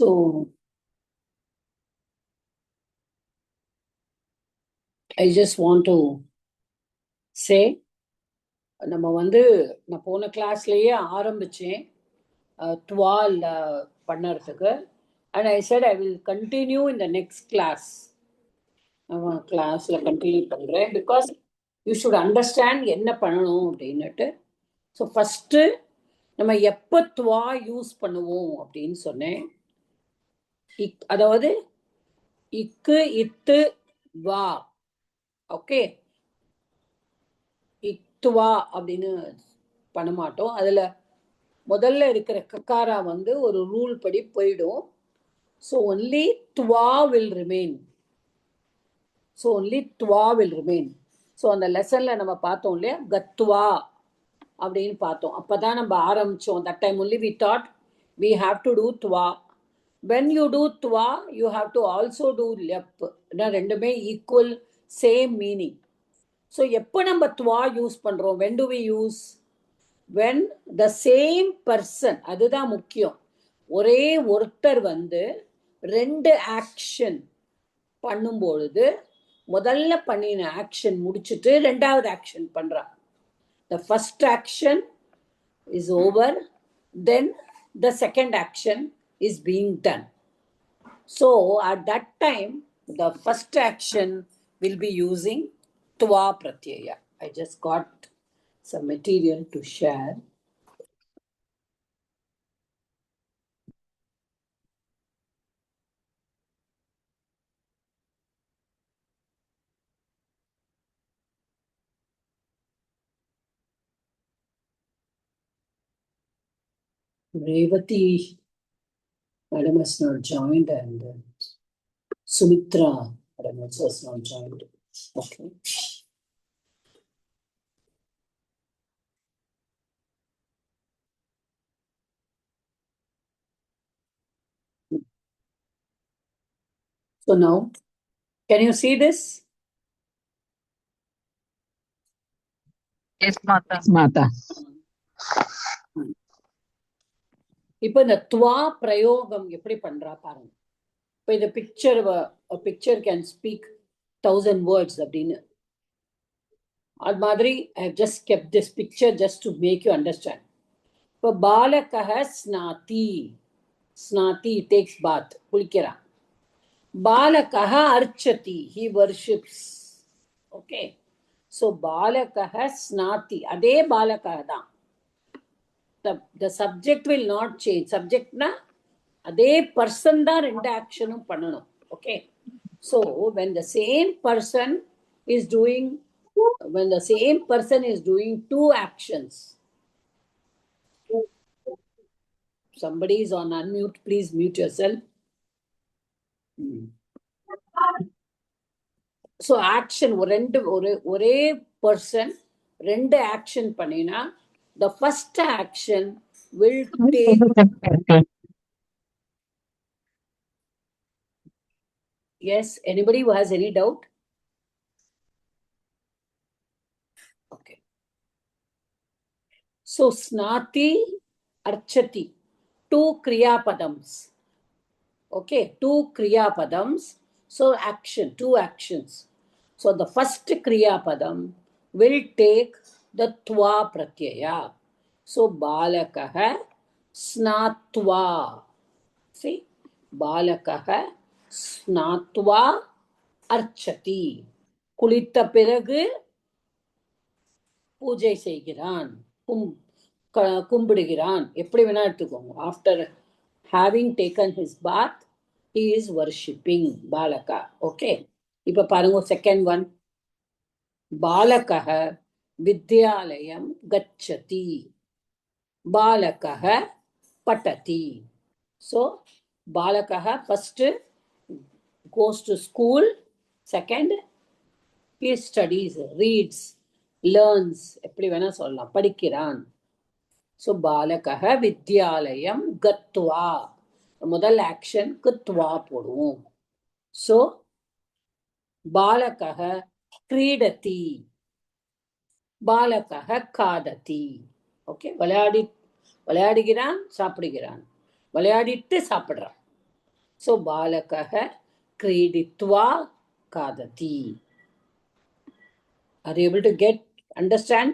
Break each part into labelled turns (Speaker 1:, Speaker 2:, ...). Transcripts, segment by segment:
Speaker 1: So I just want to say, நம்ம நான் போன கிளாஸ்லயே ஆரம்பிச்சேன் டுவால் பண்ணறதுக்கு. And I said I will continue in the next class. கிளாஸ்ல continue பண்றேன் because you should understand என்ன பண்ணணும் அப்படின்னுட்டு. ஸோ ஃபர்ஸ்ட் நம்ம எப்போ துவா யூஸ் பண்ணுவோம் அப்படின்னு சொன்னேன். அதாவது இக்கு இத்து வா. ஓகே, இத்துவா அப்படின்னு பண்ண மாட்டோம். அதுல முதல்ல இருக்கிற கக்காரா ஒரு ரூல் படி போயிடும். ஸோ ஒன்லி துவா வில் ரிமைன். ஸோ அந்த லெசன்ல நம்ம பார்த்தோம் இல்லையா, கத்துவா அப்படின்னு பார்த்தோம். அப்பதான் நம்ம ஆரம்பிச்சோம். That time only we thought we have to do துவா. when you do twa you have to also do lep. ரெண்டுமே ஈக்குவல், சேம் மீனிங். ஸோ எப்போ நம்ம துவா யூஸ் பண்றோம், when do we use? when the same person, அதுதான் முக்கியம். ஒரே ஒருத்தர் ரெண்டு ஆக்ஷன் பண்ணும்பொழுது முதல்ல பண்ணின ஆக்ஷன் முடிச்சுட்டு ரெண்டாவது ஆக்ஷன் பண்றான். the first action is over, then the second action is being done. So at that time the first action will be using twa pratyaya. I just got some material to share. Revati madam has not joined, and Sumitra madam also has not joined. Okay. So now, can you see this?
Speaker 2: Yes, Mata.
Speaker 3: Mata.
Speaker 1: இப்போ இந்த துவா பிரயோகம் எப்படி பண்றா பாருங்க. இப்போ இந்த picture can speak 1000 words அப்படின்னு. அது மாதிரி I have just kept this picture just to make you understand. இப்போ பாலகஹ ஸ்நாதி. ஸ்நாதி takes bath, குளிக்கிறான். பாலகஹ அர்ச்சதி, he worships. ஓகே, ஸோ பாலகஹ ஸ்நாதி, அதே பாலகஹ தான். The subject will not change. Subjectனா அதே பர்சன் தான் ரெண்டு ஆக்ஷனும் பண்ணணும். Okay, so when the same person is doing two actions. Somebody is on unmute, please mute yourself. So action, ஒரே பர்சன் ரெண்டு ஆக்ஷன் பண்ணினா the first action will take. Yes, anybody who has any doubt? Okay. So snati, archati, two kriya padams. Okay, two kriya padams. So action, two actions. So the first kriya padam will take the twa pratyaya. So balakaha snatva. See, balakaha snatva archati. குளித்த பிறகு பூஜை செய்கிறான், கும்பிடுகிறான், எப்படி வேணா எடுத்துக்கோங்க. After having taken his bath he is worshipping balaka. Okay, இப்ப பாருங்க second one. பாலகஹ Vidyalayam கச்சதி, பாலகஹ பட்டதி. So balakaha first goes to school, second he studies, reads, learns, எப்படி வேணா சொல்லலாம், படிக்கிறான். ஸோ பாலகஹ வித்யாலயம் கத்வா, முதல் ஆக்ஷன் கத்வா போடுவோம். ஸோ பாலகஹ கிரீடதி, பாலகஹ காததி. ஓகே, விளையாடுகிறான், சாப்பிடுகிறான், விளையாடிட்டு சாப்பிடுறான். So balakaha kriditva kadati. Are you able to understand?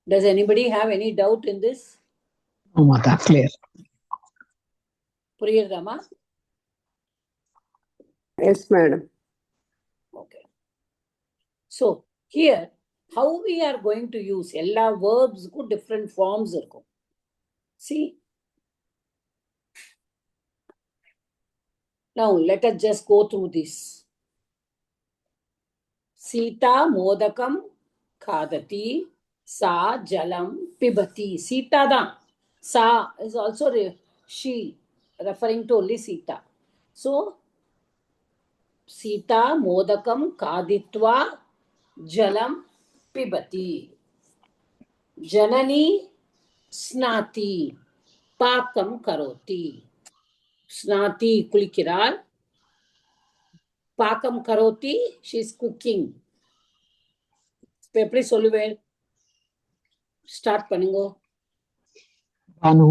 Speaker 1: Does anybody have any doubt in this?
Speaker 2: No, Mata, clear.
Speaker 1: புரியுதாமா?
Speaker 3: Yes, madam.
Speaker 1: Okay. So here, how we are going to use எல்லா verbs-க்கும் different forms இருக்கும். See? Now let us just go through this. Sita modakam khadati, sa jalam pibati. Sita da. Sa is also she, referring to only Sita. So, Sita modakam khaditva jalam pibati. Janani snati pakam karoti. Snati kulikiral. Pakam karoti, she is cooking. எப்படி சொல்லுவேன்? Start பண்ணுங்க.
Speaker 2: Banu.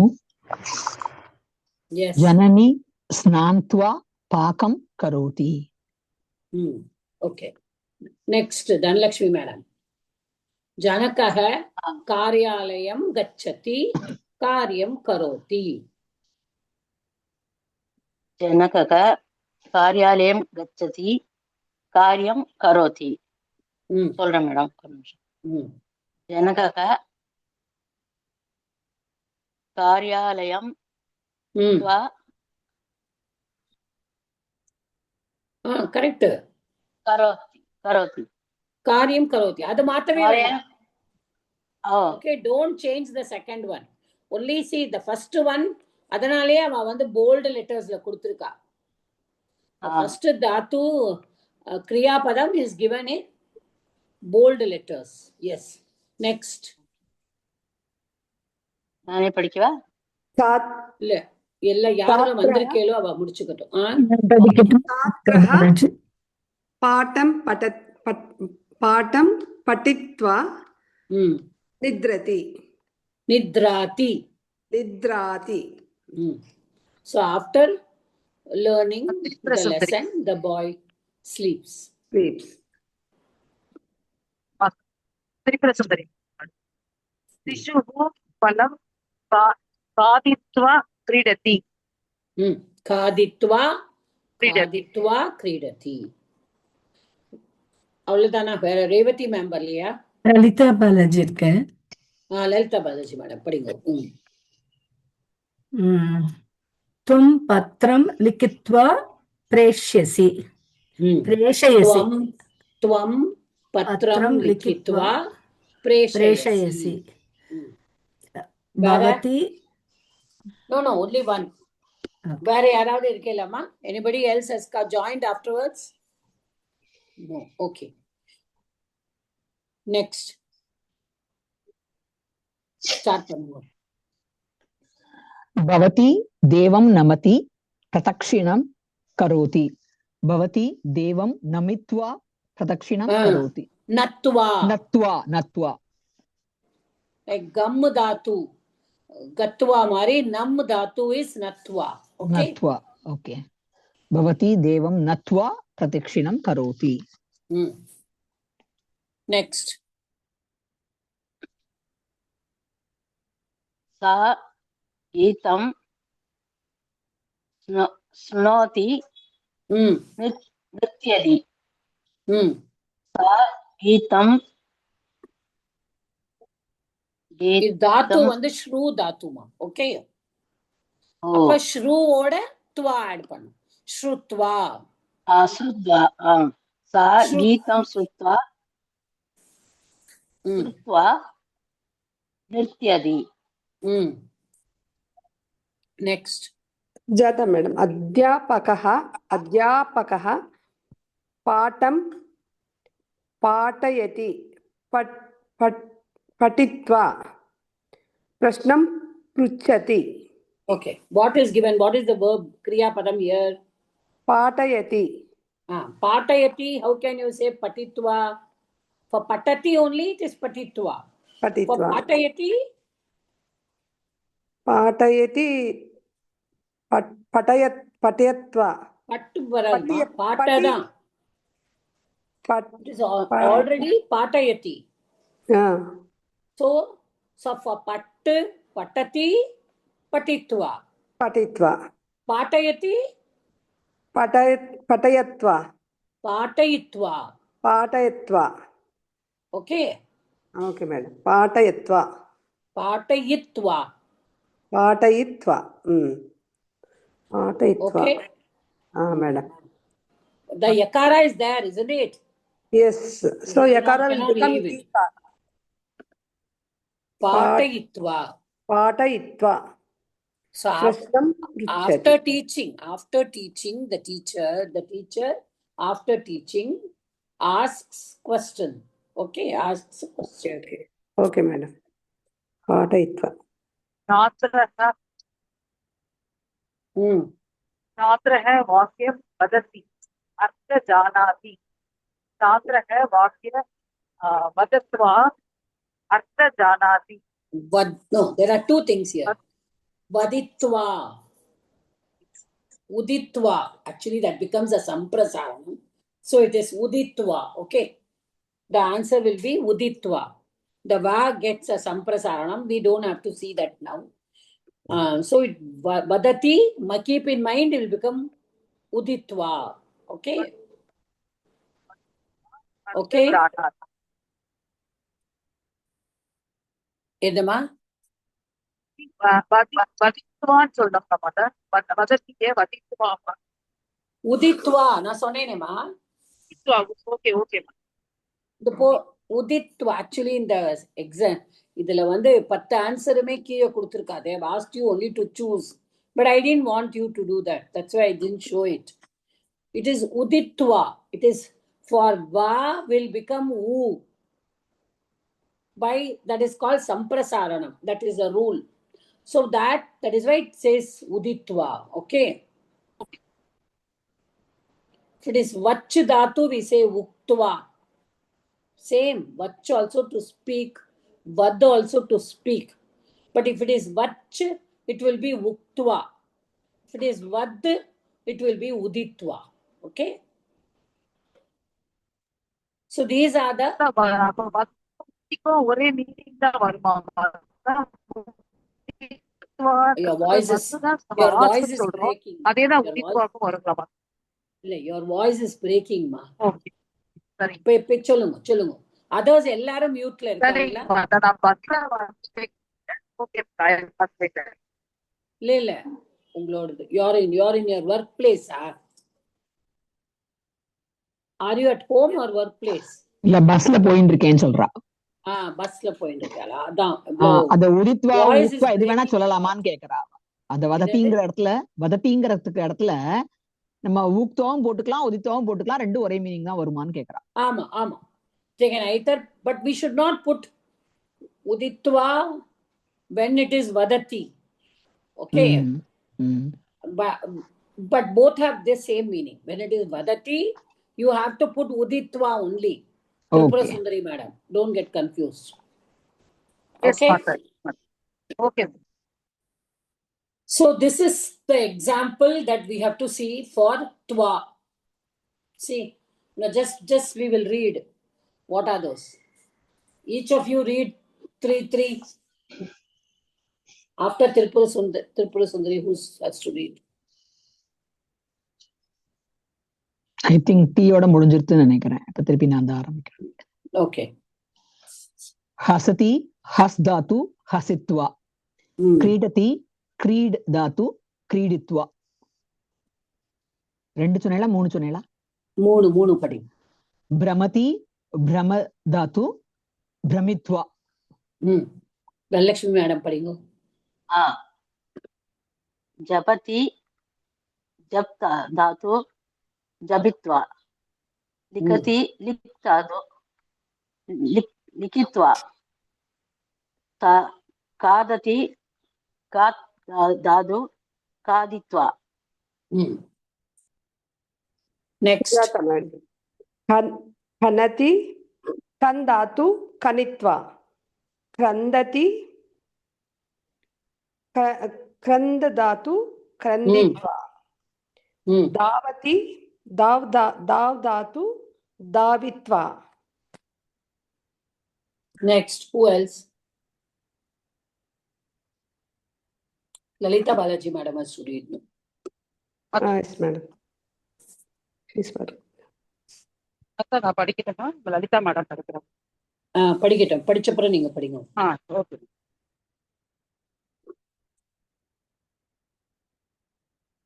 Speaker 1: Yes.
Speaker 2: Janani snantva pakam karoti.
Speaker 1: Okay. Next, Dhanlakshmi madam. Janakaha karyalayam gacchati karyam karoti.
Speaker 4: Janakaha karyalayam gacchati karyam karoti. சொல்றேன் madam. ஜனகக காரியாலயம்
Speaker 1: correct.
Speaker 4: கரோதி கரோதி
Speaker 1: காரியம் கரோதி. அது மாத்தவே வேண்டாம்.
Speaker 4: Okay,
Speaker 1: don't change the second one. Only see the first one. அதனாலே அவ வந்து bold lettersல கொடுத்திருக்கா. First dhatu kriyapadam is given in bold letters. Yes. Next.
Speaker 4: நானே படிக்கவா?
Speaker 1: இல்ல எல்லா யாரெல்லாம் வந்திருக்கேளோ அவ முடிச்சுக்கட்டும்.
Speaker 3: Bottom பட்டித்வா நித்ரதி.
Speaker 1: நித்ராதி.
Speaker 3: நித்ராதி.
Speaker 1: So after learning the lesson, the boy sleeps.
Speaker 5: शिशुः फलं खादित्वा क्रीडति.
Speaker 1: खादित्वा क्रीडति. அவ்வளவுதானா? வேற ரேவதி மேம் வரலையா?
Speaker 6: லலிதா பாலாஜி இருக்கேன்.
Speaker 1: லலிதா பாலாஜி மேடம் படிங்க.
Speaker 6: தும் பத்ரம் லிகித்வா பிரேஷ்யசி. பிரேஷயசி.
Speaker 1: துவம் பத்ரம் லிகித்வா பிரேஷயசி. பவதி. No, only one. வேற யாராவது இருக்கலாமா? Anybody else has joined afterwards? No. Okay. Next. Start பண்ணுங்க.
Speaker 2: Bhavati devam namati pratakshinam karoti. Bhavati devam namitva pratakshinam karoti. Natva.
Speaker 1: Like gam dhatu. Gatva mari nam dhatu is natva. Okay.
Speaker 2: Natva. Okay. Bhavati devam natva pratakshinam karoti.
Speaker 1: Next.
Speaker 4: Sa itam snoti nrityadi. Sa itam
Speaker 1: தாத்து வந்து ஸ்ரூ தாத்துமா. Okay. அப்ப ஸ்ரூவோட துவா add பண்ணும். ஸ்ருத்வா.
Speaker 4: ஸ்ருத்வா. சா கீதம் ஸ்ருத்வா நிர்த்யதி.
Speaker 1: Next.
Speaker 3: Jata madam. Adhyapakah patam patayati patitva prashnam pruchati.
Speaker 1: Okay. What is given? What is the verb kriya padam here?
Speaker 3: Patayati.
Speaker 1: Patayati. How can you say patitva? For patati only it is patitva. For patayati?
Speaker 3: Patayati पठयत्वा
Speaker 1: பட்டு வராதுமா,
Speaker 3: பட்டிய-
Speaker 1: பாட்டதான்.
Speaker 3: पट
Speaker 1: It is already patayati. So for pattu, patati, patitva.
Speaker 3: पठित्वा
Speaker 1: Patayati,
Speaker 3: पठयत्वा
Speaker 1: patayitva.
Speaker 3: पाठयत्वा
Speaker 1: Okay.
Speaker 3: Okay madam पाठयत्वा
Speaker 1: Patayitva.
Speaker 3: पाठयित्वा पाठयित्वा
Speaker 1: Okay.
Speaker 3: Madam
Speaker 1: The yakara is there, isn't it?
Speaker 3: Yes so यकार will
Speaker 1: cannot
Speaker 3: become
Speaker 1: leave it. Patayitva.
Speaker 3: पाठयित्वा
Speaker 1: So
Speaker 3: प्रश्नं
Speaker 1: after
Speaker 3: पृच्छति
Speaker 1: teaching, the teacher after teaching asks question. Okay, asks a question.
Speaker 3: Okay madam पाठयित्वा
Speaker 5: छात्रः छात्रः वाक्यं वदति अर्थ जानाति छात्रः वाक्य वदत्वा अर्थ जानाति
Speaker 1: No, there are two things here. Vaditva, uditva. Actually, that becomes a samprasaranam. So it is uditva. Okay. The answer will be uditva. The va gets a samprasaranam. We don't have to see that now. So it vadati, keep in mind, it will become uditva. Okay. Okay. என்னமா
Speaker 5: வதித்துவான்னு சொல்லணும் வதத்தியே வதித்துவா
Speaker 1: உதித்வா நான் சொன்னேனேமா
Speaker 5: okay okay
Speaker 1: இந்த உதித்வா actually இந்த exam இதுல 10 ஆன்சருமே கீழே கொடுத்துருக்கா. they have asked you only to choose, but I didn't want you to do that. That's why I didn't show it. It is uditva. It is for va will become u. By that is called samprasaranam. That is a rule. So that is why it says uditva. Okay. If it is vach dhatu, we say uktva. Same. Vach also to speak. Vad also to speak. But if it is vach, it will be uktva. If it is vad, it will be uditva. Okay. So these are the
Speaker 5: ஒரே meaning தான் வருமா
Speaker 1: your voice is breaking.
Speaker 5: அதேதான் உதித்வாக்கும் வருங்களா
Speaker 1: இல்ல your voice is breaking ma.
Speaker 5: Okay சரி
Speaker 1: இப்ப சொல்லுங்க others எல்லாரும் மியூட்ல இருக்காங்களா?
Speaker 5: நான் பஸ்ல ஓகே
Speaker 1: இல்ல உங்களோடது you're in your workplace. Are you at home or workplace?
Speaker 2: இல்ல பஸ்ல போயிட்டு இருக்கேன்னு சொல்றா.
Speaker 1: பஸ்ல போயிட்டு இருக்காளா? அதான்
Speaker 2: அத உதித்வா
Speaker 1: Voice is
Speaker 2: உத்வா இது வேணா
Speaker 1: breaking.
Speaker 2: சொல்லலாமான்னு கேக்குறா. அந்த வதத்திங்கிறதுக்கு இடத்துல நம்ம ஊக்துவாவும் போட்டுக்கலாம் உதித்வாவும் போட்டுக்கலாம், ரெண்டும் ஒரே மீனிங் தான் வருமான்னு கேக்குறா.
Speaker 1: ஆமா they can either, but we should not put uditva when it is vadati. Okay. But both have the same meaning. When it is vadati, you have to put uditva only. Tripura
Speaker 2: Okay.
Speaker 1: Sundari madam, don't get confused.
Speaker 5: Yes,
Speaker 1: Okay.
Speaker 5: Okay.
Speaker 1: So this is the example that we have to see for twa. See, now just we will read. What are those? Each of you read 3. After Tripura Sundari, who has to read?
Speaker 2: I think டீயோட முடிஞ்சிருச்சுன்னு நினைக்கிறேன். இப்ப திருப்பி நான் தான் ஆரம்பிக்கிறேன்.
Speaker 1: Okay.
Speaker 2: ஹசதி has Tattva ஹசித்வா, கிரீடதி greet தாத்து கிரீடித்வா. 2 சொன்னேளா 3 சொன்னேளா?
Speaker 1: 3 படி.
Speaker 2: பிரமதி பிரம தாத்து பிரமித்வா.
Speaker 1: Dhanalakshmi madam படிங்க.
Speaker 4: जपति जप धातु जपित्वा, लिखति लिख धातु लिखित्वा, खादति खात् धातु खादित्वा.
Speaker 1: Next.
Speaker 3: खनति खन् धातु खनित्वा, क्रन्दति क्रन्द धातु क्रन्दित्वा
Speaker 1: ம்
Speaker 3: धावति दाव धातु धावित्वा
Speaker 1: next who else? Lalita Balaji madam has to read. No?
Speaker 3: yes madam please madam
Speaker 5: அக்கா நான் படிக்கட்டுமா லலிதா மேடம் படிக்கிறேன்.
Speaker 1: படிக்கட்டும், படிச்சப்புறம் நீங்க படிங்க.
Speaker 5: ஓகே.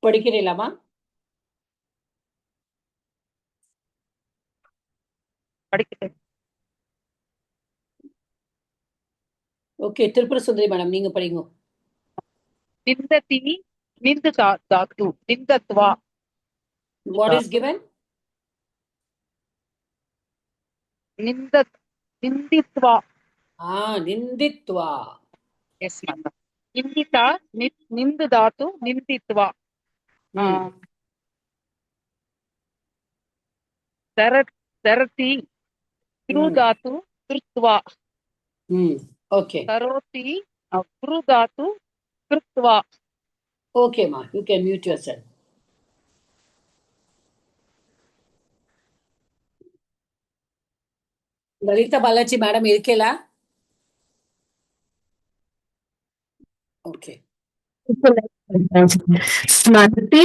Speaker 1: படிக்கிறீங்களாமா?
Speaker 5: படிக்கிறேன்.
Speaker 1: ஓகே, திருப்புர சுந்தரி மேடம் நீங்க படிங்க.
Speaker 5: நிந்ததி நிந்து தாத்து நிந்தத்வா.
Speaker 1: What is given?
Speaker 5: நிந்தித்வா.
Speaker 1: நிந்தித்வா.
Speaker 5: Yes madam. நிந்திதா நிந்து தாத்து நிந்தித்வா. தரதி த்ரு தாத்து கிருத்வா.
Speaker 1: Okay.
Speaker 5: கரோதி த்ரு தாத்து கிருத்வா.
Speaker 1: Okay ma, you can mute yourself. Lalita Balaji madam இருக்கேலா? Okay.
Speaker 6: ஸ்மரதி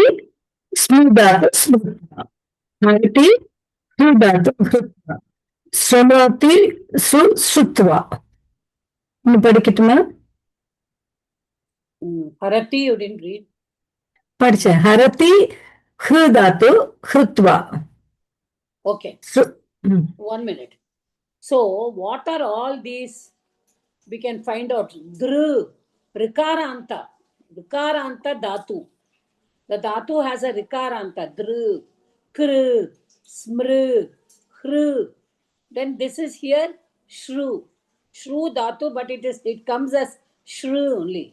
Speaker 6: ஸ்மிருதாது ஸ்மிருத்வா. ஸ்மரதி ஸ்மிருதாது ஸ்மிருத்வா. ஸ்ருணோதி ஸ்ருத்வா. இன்னும் படிக்கட்டுமா?
Speaker 1: Harati you didn't read.
Speaker 6: படிச்சேன். ஹரதி ஹிருதாத்து ஹிருத்வா.
Speaker 1: Okay. One minute. So what are all these? We can find out. Dru, rikaranta dhatu. The dhatu has a rikaranta. Dru, kru, smru, hru. Then this is here shru. Shru dhatu, but it comes as shru only.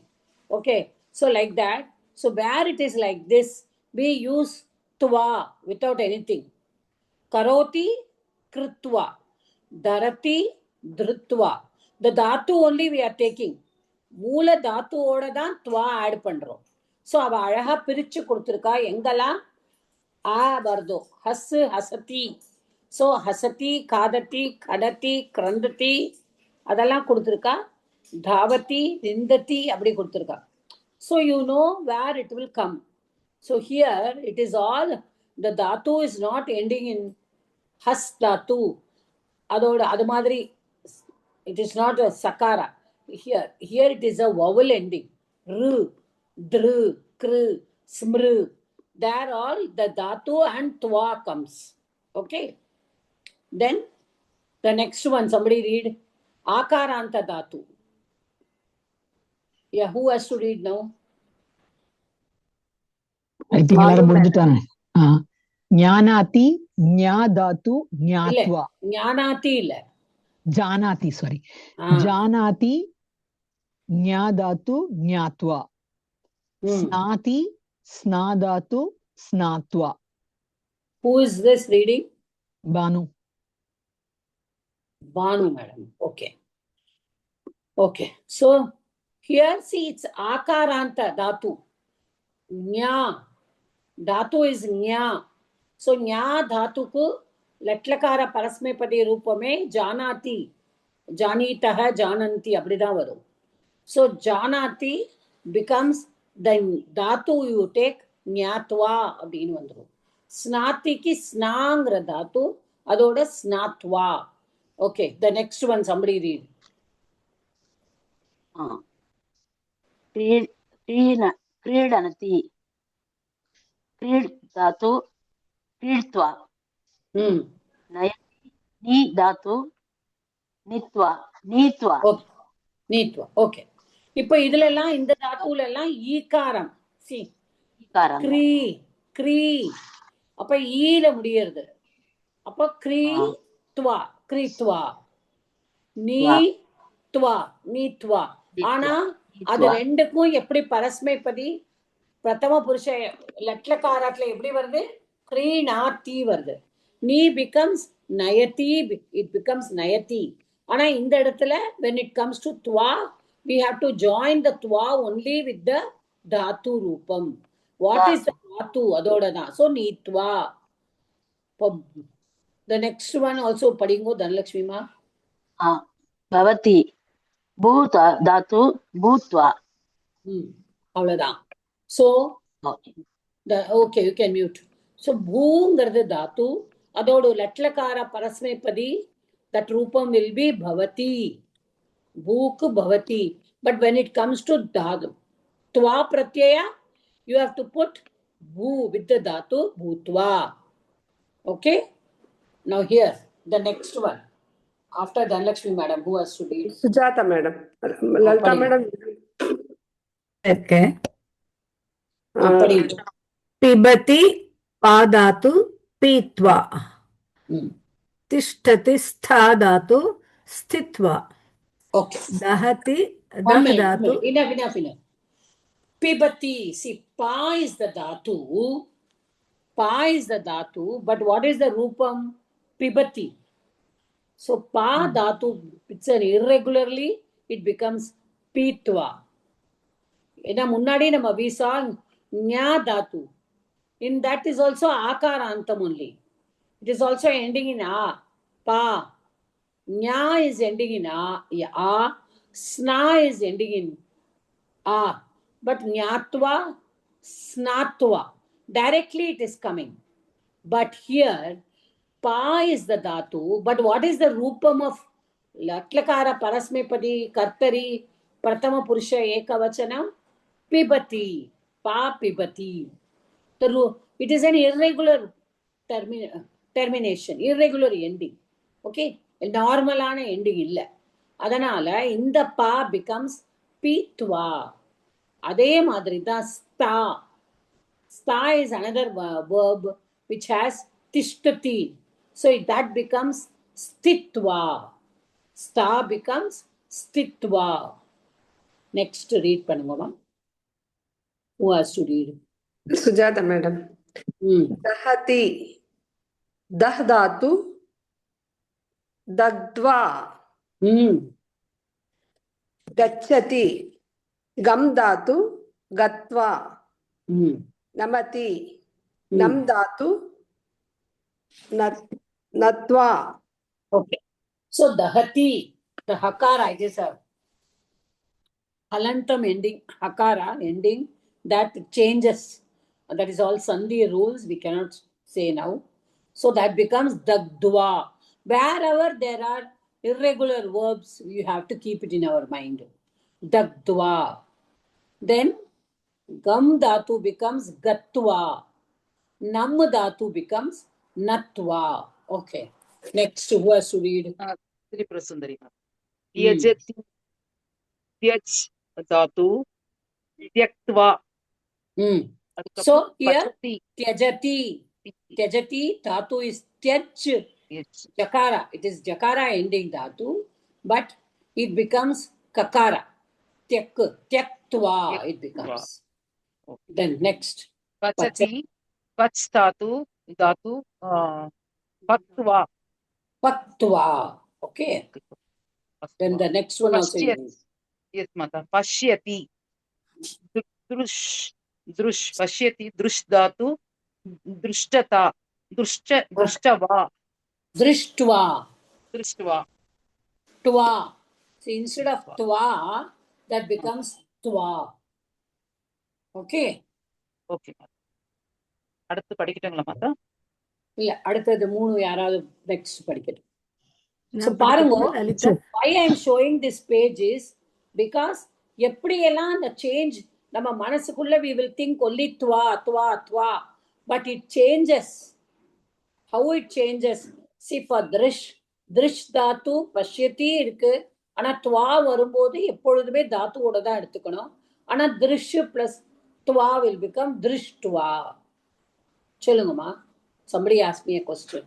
Speaker 1: Okay. So like that. So where it is like this, we use tva without anything. Karoti, krutva. Dharati, dhrutva. The dhatu only we are taking. Moola dhatu oda தான் tva add பண்றோம். So அவ அழகா பிரிச்சு கொடுத்திருக்கா. எங்கெல்லாம் வருதோ has ஹசதி. So ஹசதி, காததி, கடதி, கிரந்ததி அதெல்லாம் கொடுத்திருக்கா. தாவதி, நிந்ததி அப்படி கொடுத்திருக்கா. So you know where it will come. So here it is all, the dhatu is not ending in has dhatu. அதோட அது மாதிரி it is not a sakara. Here it is a vowel ending. Ru, dru, kru, smru. There all the dhatu and twa comes. Okay. Then the next one, somebody read akaranta dhatu. Yeah, who has to read now?
Speaker 2: I think எல்லாரும் முடிஞ்சிட்டாங்க. ஞானாதி ஞாதாத்து ஞாத்வா.
Speaker 1: ஞானாதி இல்ல,
Speaker 2: ஜானாதி, sorry. ஜானாதி ஞாதாத்து ஞாத்வா. ஸ்நாதி ஸ்நாதாத்து ஸ்நாத்வா.
Speaker 1: Who is this reading?
Speaker 2: Banu.
Speaker 1: Banu madam. Okay. Okay. So here see it's akaranta dhatu. Nya. Dhatu is nya. So nya dhatu ku latlakara parasmepadi rupame janati. Janitaha jananti அப்படிதான் வரும். So janati becomes the dhatu you take nyatva அப்படின்னு வந்துரும். ஸ்நாத்திக்கு ஸ்நாங்கிற தாத்து அதோட ஸ்நாத்வா. Okay, the next one somebody read.
Speaker 4: क्रीडनति क्रीड धातु क्रीड्त्वा. नयति नी धातु नित्वा नीत्वा.
Speaker 1: நீத்வா. ஓகே. இப்போ இதுல எல்லாம் இந்த தாத்துல எல்லாம் ஈகாரம். சி
Speaker 4: ஈகாரம்.
Speaker 1: க்ரீ க்ரீ அப்ப ஈல முடியறது. அப்ப க்ரீ துவா க்ரீத்வா. நீ துவா நீத்வா. ஆனா அது ரெண்டுக்கும் எப்படி பரஸ்மைப்பதி பிரதம புருஷ லட்லகாரத்துல எப்படி வருது? க்ரீணாதி வருது. நீ பிகம்ஸ் நயதி, இட் பிகம்ஸ் நயதி. ஆனா இந்த இடத்துல when it comes to twa, we have to join the twa only with the dhatu rupam. What is the தாத்து அதோட தான். ஸோ நீத்வா. த நெக்ஸ்ட் ஒன் ஆல்சோ படிங்கோ தனலட்சுமிமா.
Speaker 4: பவதி பூத தாத்து பூத்வா.
Speaker 1: அவ்வளவுதான். So okay you can mute. So பூங்கிறது தாத்து, அதோட லட்லகார பரஸ்மைப்பதி, தட் ரூபம் வில் பி பவதி. பூக்கு பவதி. But when it comes to dhatu twa pratyaya, you have to put bhu with the dhatu bhutva. Okay, now here the next one after Dhanlakshmi madam, who has to read?
Speaker 3: Sujata madam. Lalita
Speaker 1: Padi.
Speaker 3: madam.
Speaker 6: Okay.
Speaker 1: Padi.
Speaker 6: पिबति पादातु पीत्वा तिष्ठति स्थादातु स्थित्वा
Speaker 1: Okay,
Speaker 6: दहति
Speaker 1: one minute,
Speaker 6: दहदातु
Speaker 1: enough. Pibati, see, pa is the dhatu. Pa is the dhatu, but what is the rupam? Pibati. So pa dhatu, it's an irregularly, it becomes pitva. ஏன்னா முன்னாடி நம்ம we saw ஞா dhatu. In that is also akarantam only. It is also ending in a. Pa. Nya is ending in a. Sna is ending in a. But nyatva, snatva. Directly it is coming. But here, pa is the dhatu. But what is the rupam of latlakara parasmepadi kartari pratama purusha ekavachana? Pibati. Pa pibati. It is an irregular termination, irregular ending. Okay, நார்மலான ending இல்ல. அதனால இந்த பா becomes பீத்வா. அதே மாதிரி தான் ஸ்தா. ஸ்தா is another verb which has tishtati. So that becomes stitva. Sta becomes stitva. Next read பண்ணுங்கம்மா. Who has to read?
Speaker 3: Sujata madam. Dahati. Dah dhatu. Dagdva. Gacchati. Gam dhatu. Gatva. Namati. Nam dhatu. Natva.
Speaker 1: Okay. So dahati, the hakara, it is a halantam ending, hakara ending that changes. That is all sandhi rules, we cannot say now. So that becomes dagdva. Wherever there are irregular verbs, you have to keep it in our mind. Dagdva. Then gam dhatu becomes gatva. Nam dhatu becomes natva. Okay. Next, who has to read?
Speaker 5: Tripura Sundari. Tyajati tyaj dhatu tyaktva.
Speaker 1: So here tyajati dhatu is tyaj. Jakara. It is jakara ending dhatu, but it becomes kakara. Tyaktva it becomes. Then next.
Speaker 5: Pachati pach dhatu paktva.
Speaker 1: Okay. Then the next one also.
Speaker 5: Yes, Mata. Pashyati. Drush. Pashyati. Drush dhatu. Drushtata. Drushtava.
Speaker 1: Drishtva. Tva. So instead of tva, that becomes tva. Okay.
Speaker 5: Okay. அடுத்து படிக்கட்டுங்களா மாதா?
Speaker 1: இல்ல, அடுத்தது 3 யாராவது next படிக்கட்டும். So பாருங்க, why I am showing this page is because எப்படியெல்லாம் அந்த change நம்ம மனசுக்குள்ள we will think only twa, but it changes. How it changes? See, for drish dhatu pashyati இருக்கு. ஆனா twa வரும்போது எப்பொழுதுமே தாத்துவோட தான் எடுத்துக்கணும். ஆனா drish plus twa will become drishtva. சொல்லுங்கம்மா. Somebody asked me a question.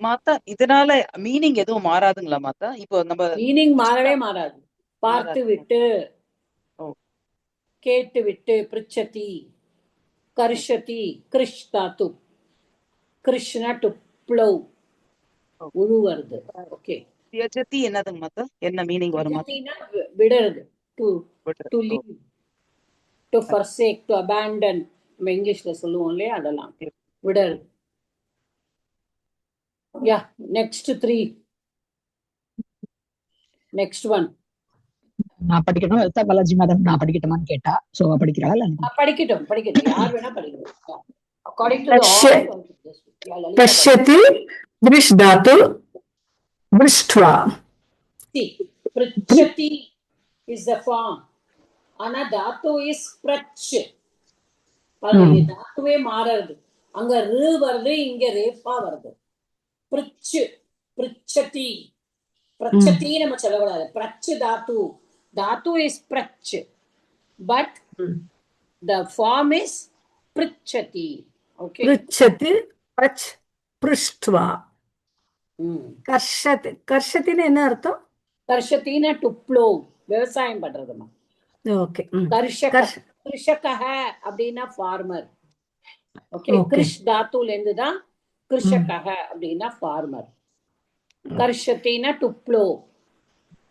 Speaker 5: மாதா, இதனால மீனிங் எதுவும் மாறாதுங்களா மாதா? இப்போ நம்ம
Speaker 1: மீனிங் மாறவே மாறாது. பார்த்து விட்டு, கேட்டு விட்டு, பிரிச்சதி, கர்ஷதி, கிருஷ் தாத்து, கிருஷ்ணா டு ப்ளவ், உழுவுறது. ஓகே.
Speaker 5: தியஜதி என்னதுங்க மாதா? என்ன மீனிங் வரும் மாதா?
Speaker 1: விடுறது, to leave. To forsake, to abandon, நம்ம இங்கிலீஷ்ல சொல்லுவோம் இல்லையா, அதெல்லாம் விடல். யா, நெக்ஸ்ட் 3. Next one.
Speaker 2: நான் படிக்கணும், லலிதா பாலாஜி மேடம் நான் படிக்கட்டுமான்னு கேட்டா, சோ படிக்கிறாளா இல்ல?
Speaker 1: படிக்கட்டும், யார் வேணா படிக்கட்டும். According to
Speaker 6: Pashya-
Speaker 1: all.
Speaker 6: पश्यति दृश् धातु दृष्ट्वा
Speaker 1: See, pruchati is the form. ஆனா தாத்து இஸ் பிரச். பாருங்க, தாத்துவே மாறுது. அங்க ரு வருது, இங்க ரேப்பா வருது. பிரிச்சு, பிரிச்சதி, பிரச்சதி நம்ம சொல்லக்கூடாது. பிரச்சு தாத்து, தாத்து இஸ் பிரச், but the form is prichati. Okay.
Speaker 6: पृच्छति पच् पृष्ट्वा कर्षति कर्षतिன்னு என்ன அர்த்தம்?
Speaker 1: கர்ஷத்தினா டு ப்ளோ, விவசாயம் பண்றதுமா.
Speaker 6: ஓகே.
Speaker 1: கிருஷக அப்படின்னா ஃபார்மர். ஓகே, கிருஷ் தாத்துல இருந்து தான் கிருஷக அப்படின்னா ஃபார்மர். கர்ஷத்தினா to plough.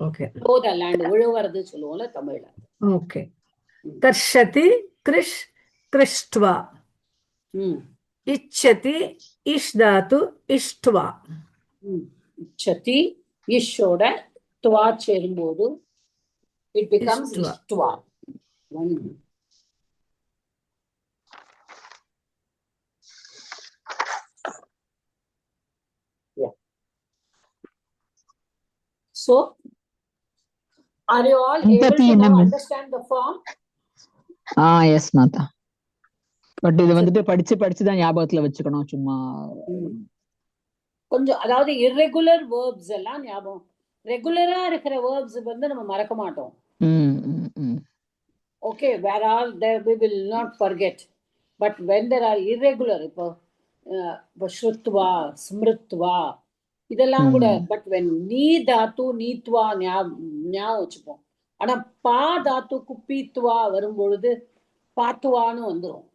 Speaker 6: Okay.
Speaker 1: Plough the land, உழுவுறது சொல்லுவோம்ல தமிழ்ல.
Speaker 6: ஓகே. कर्षति कृष् कृष्ट्वा इच्छति इष् धातु इष्ट्वा
Speaker 1: இச்சதி இஷோட துவா சேரும்போது it becomes
Speaker 6: இஷ்ட்வா.
Speaker 1: இஷ்ட்வா. Yeah. So, are you all able
Speaker 2: Empathy
Speaker 1: to
Speaker 2: in
Speaker 1: now
Speaker 2: a-
Speaker 1: understand the form?
Speaker 2: Yes மாதா. பட் இது வந்துட்டு படிச்சுதான் ஞாபகத்துல வச்சுக்கணும். சும்மா
Speaker 1: கொஞ்சம், அதாவது irregular verbs எல்லாம் ஞாபகம். ரெகுலரா இருக்கிற verbs வந்து நம்ம மறக்க மாட்டோம். Okay, whereas there we will not forget. But when there are irregular, இப்போ ஸ்ருத்வா, ஸ்மிருத்வா, இதெல்லாம் கூட. பட் when நீ தாத்து நீத்வா ஞாபகம் வச்சுப்போம். ஆனா பா தாத்துக்கு பீத்வா வரும்பொழுது பாத்துவான்னு வந்துரும்.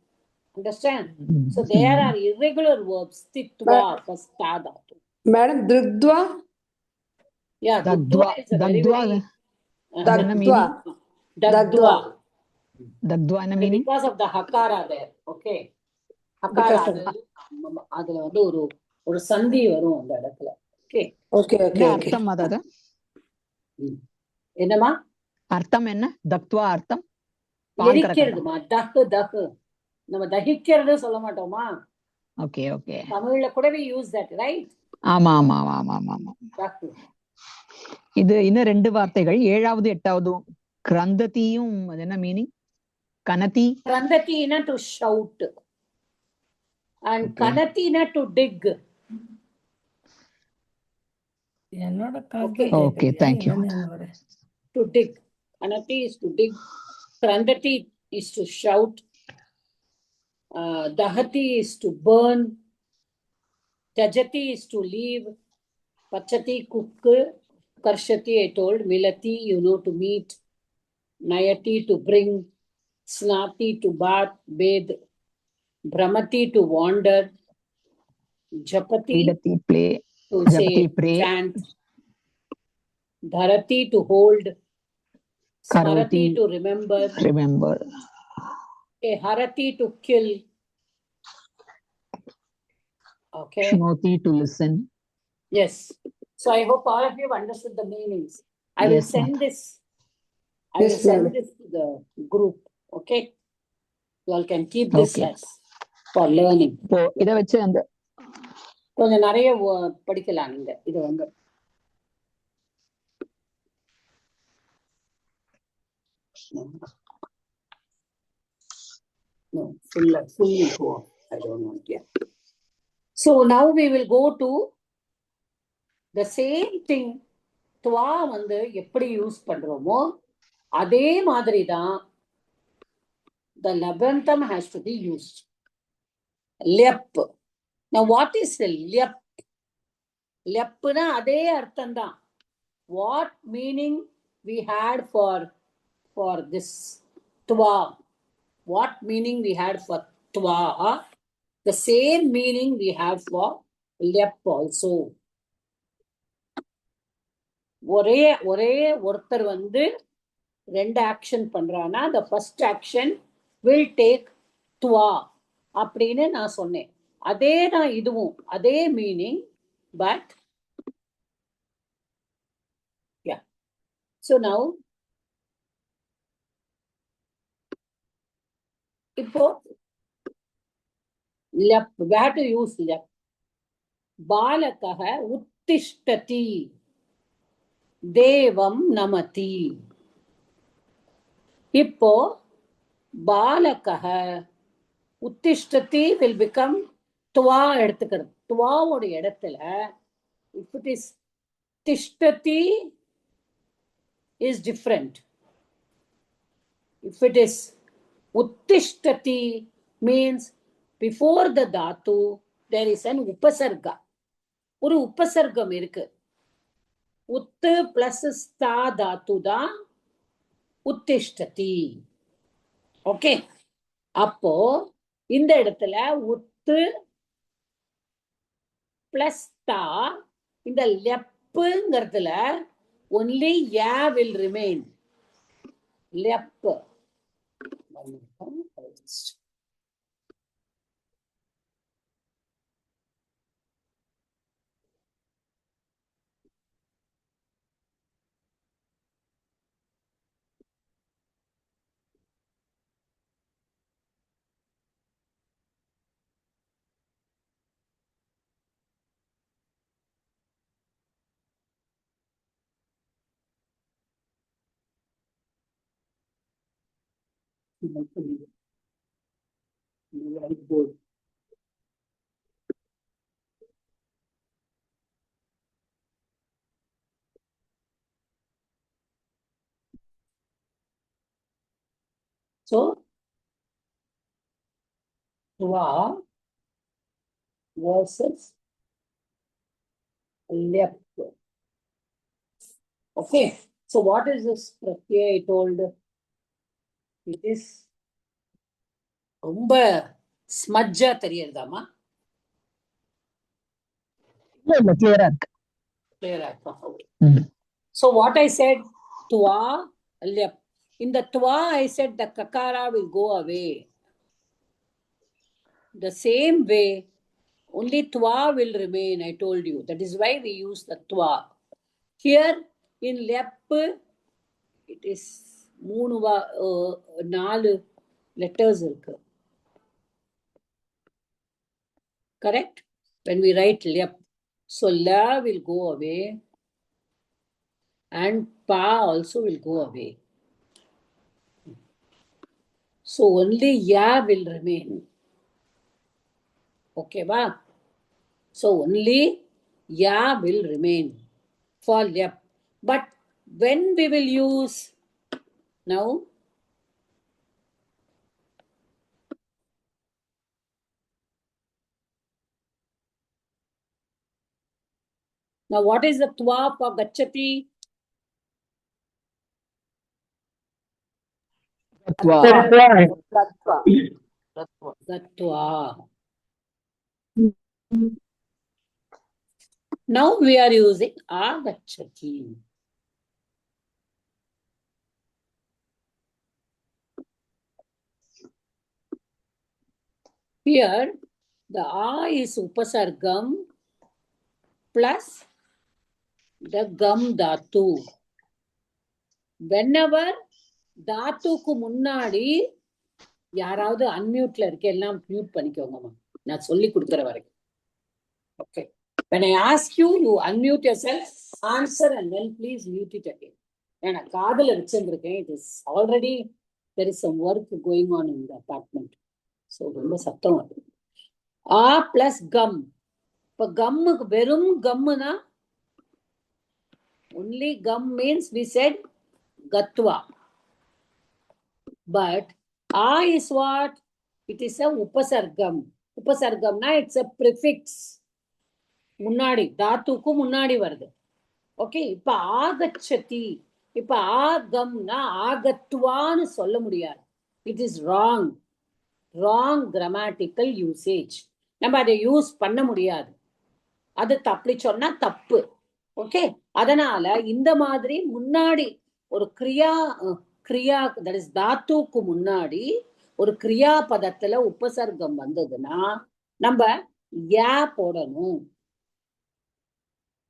Speaker 1: Understand? So there are irregular verbs. Titva first ta dhatu.
Speaker 3: Madam, drugdva?
Speaker 1: Yeah, dagdva is a very, very
Speaker 3: Dagdva.
Speaker 1: dagdva.
Speaker 2: தக்த்வா என்ன meaning?
Speaker 1: Because of the hakara there. Okay. Hakara அதுல வந்து ஒரு சந்தி வரும் அந்த இடத்துல. Okay.
Speaker 3: Okay, okay, okay.
Speaker 2: அர்த்தம் மாதா?
Speaker 1: என்னமா
Speaker 2: அர்த்தம் என்ன? தக்த்வா அர்த்தம்
Speaker 1: எரிக்கிறதுமா. தஹ் நம்ம தகிக்கிறது சொல்ல மாட்டோமா?
Speaker 2: Okay okay.
Speaker 1: தமிழ்ல கூட we use that, right?
Speaker 2: ஆமா.
Speaker 1: தஹ்.
Speaker 2: இது இன்னும் 2 வார்த்தைகள், 7வது 8வது. கிரந்ததியும் அது என்ன மீனிங்? கனதி.
Speaker 1: கிரந்ததினா to shout and கனதினா to dig.
Speaker 6: என்னோட
Speaker 2: Okay, thank you.
Speaker 1: To dig. Kanati is to dig. Krandati is to shout. Dahati is to burn. Tajati is to leave. Pachati cook. Karshati I told. Milati, to meet. Nayati to bring. Snati to bathe. Brahmati to wander. Japati
Speaker 2: play.
Speaker 1: to
Speaker 2: Japati,
Speaker 1: say
Speaker 2: pray.
Speaker 1: chant. Dharati to hold. Smarati to remember. Okay, harati to kill. Okay.
Speaker 2: Shnoti to listen.
Speaker 1: Yes. So I hope all of you have understood the meanings. I will
Speaker 2: Yes,
Speaker 1: send
Speaker 2: ma'am.
Speaker 1: this. I will
Speaker 3: Yes,
Speaker 1: send
Speaker 3: ma'am.
Speaker 1: this to the group. Okay. You all can keep this
Speaker 2: Okay.
Speaker 1: as for learning.
Speaker 2: இப்போ இத வச்சு அந்த
Speaker 1: கொஞ்சம் நிறைய படிக்கலாம் நீங்க. இது வந்து no, fully go. I don't want yet. So now we will go to the same thing. துவா வந்து எப்படி யூஸ் பண்றோமோ அதே மாதிரி தான் the labantam has to be used. Lyap. Now what is the lyap? Lyapna அதே அர்த்தம் தான். What meaning we had for this twa? What meaning we had for twa? The same meaning we have for lyap also. ஒரே ஒருத்தர் வந்து 2 action பண்றானா, the first action will take twa அப்படின்னு நான் சொன்னேன். அதே தான் இதுவும், அதே meaning, but yeah. So now இப்போ lep, we have to use lep. பாலகः உத்திஷ்டதி தேவம் நமதி. இப்போ பாலகः உத்திஷ்டதி will become துவா எடுத்துக்கிறது. துவாவோட இடத்துல if it is tishtati is different. If it is uttishtati means before the dhatu there is an upasarga. ஒரு உபசர்க்கம் இருக்கு. உத்து plus ஸ்தா தாத்து தான் உத்திஷ்டதி. ஓகே, அப்போ இந்த இடத்துல உத்து பிளஸ் தா, இந்த லெப்புங்கிறதுல only ya will remain. லெப்பு. Whiteboard. So twa versus lep. Okay, so what is this pratyaya I told? It is ரொம்ப ஸ்மஜ்ஜா தெரியறதாமா?
Speaker 2: இல்ல கிளியரா இருக்கு.
Speaker 1: Clear. So what I said, twa lep. In the twa I said the kakara will go away. The same way only twa will remain, I told you. That is why we use the twa. Here in lep it is 4 letters இருக்கு. Correct? When we write lep. So la will go away and pa also will go away. So only ya will remain. Okay, ba? So only ya will remain for lep. But when we will use now, now what is the twa for gachati?
Speaker 2: Tattva.
Speaker 1: Gatva. Now we are using agachati. Here the a is upasargam plus the gam dhatu. Whenever தாத்துக்கு முன்னாடி யாராவது அன்மியூட்ல இருக்க எல்லாம் mute பண்ணிக்கோங்கம்மா, நான் சொல்லி கொடுக்குற வரைக்கும். Okay, when I ask you, you unmute yourself, answer and then please mute it again. ஏன்னா காதுல வச்சிருந்திருக்கேன். It is already there is some work going on in the apartment. So ரொம்ப சத்தம் வருது. ஆ பிளஸ் கம். இப்ப கம்முக்கு வெறும் கம்முனா only gum means we said gatva. But a is what? It is a upasargam. Upasargam na it's a prefix. முன்னாடி தாத்துக்கு முன்னாடி வருது. Okay, இப்ப ஆகச்சதி. இப்ப ஆகம்னா ஆகத்வான்னு சொல்ல முடியாது. It is wrong. Wrong grammatical usage. நம்ம அதை யூஸ் பண்ண முடியாது. அது அப்படி சொன்னா தப்பு. ஓகே, அதனால இந்த மாதிரி முன்னாடி ஒரு கிரியா, தட் இஸ் தாத்துக்கு முன்னாடி ஒரு கிரியாபதத்துல உபசர்க்கம் வந்ததுன்னா நம்ம யா போடணும்.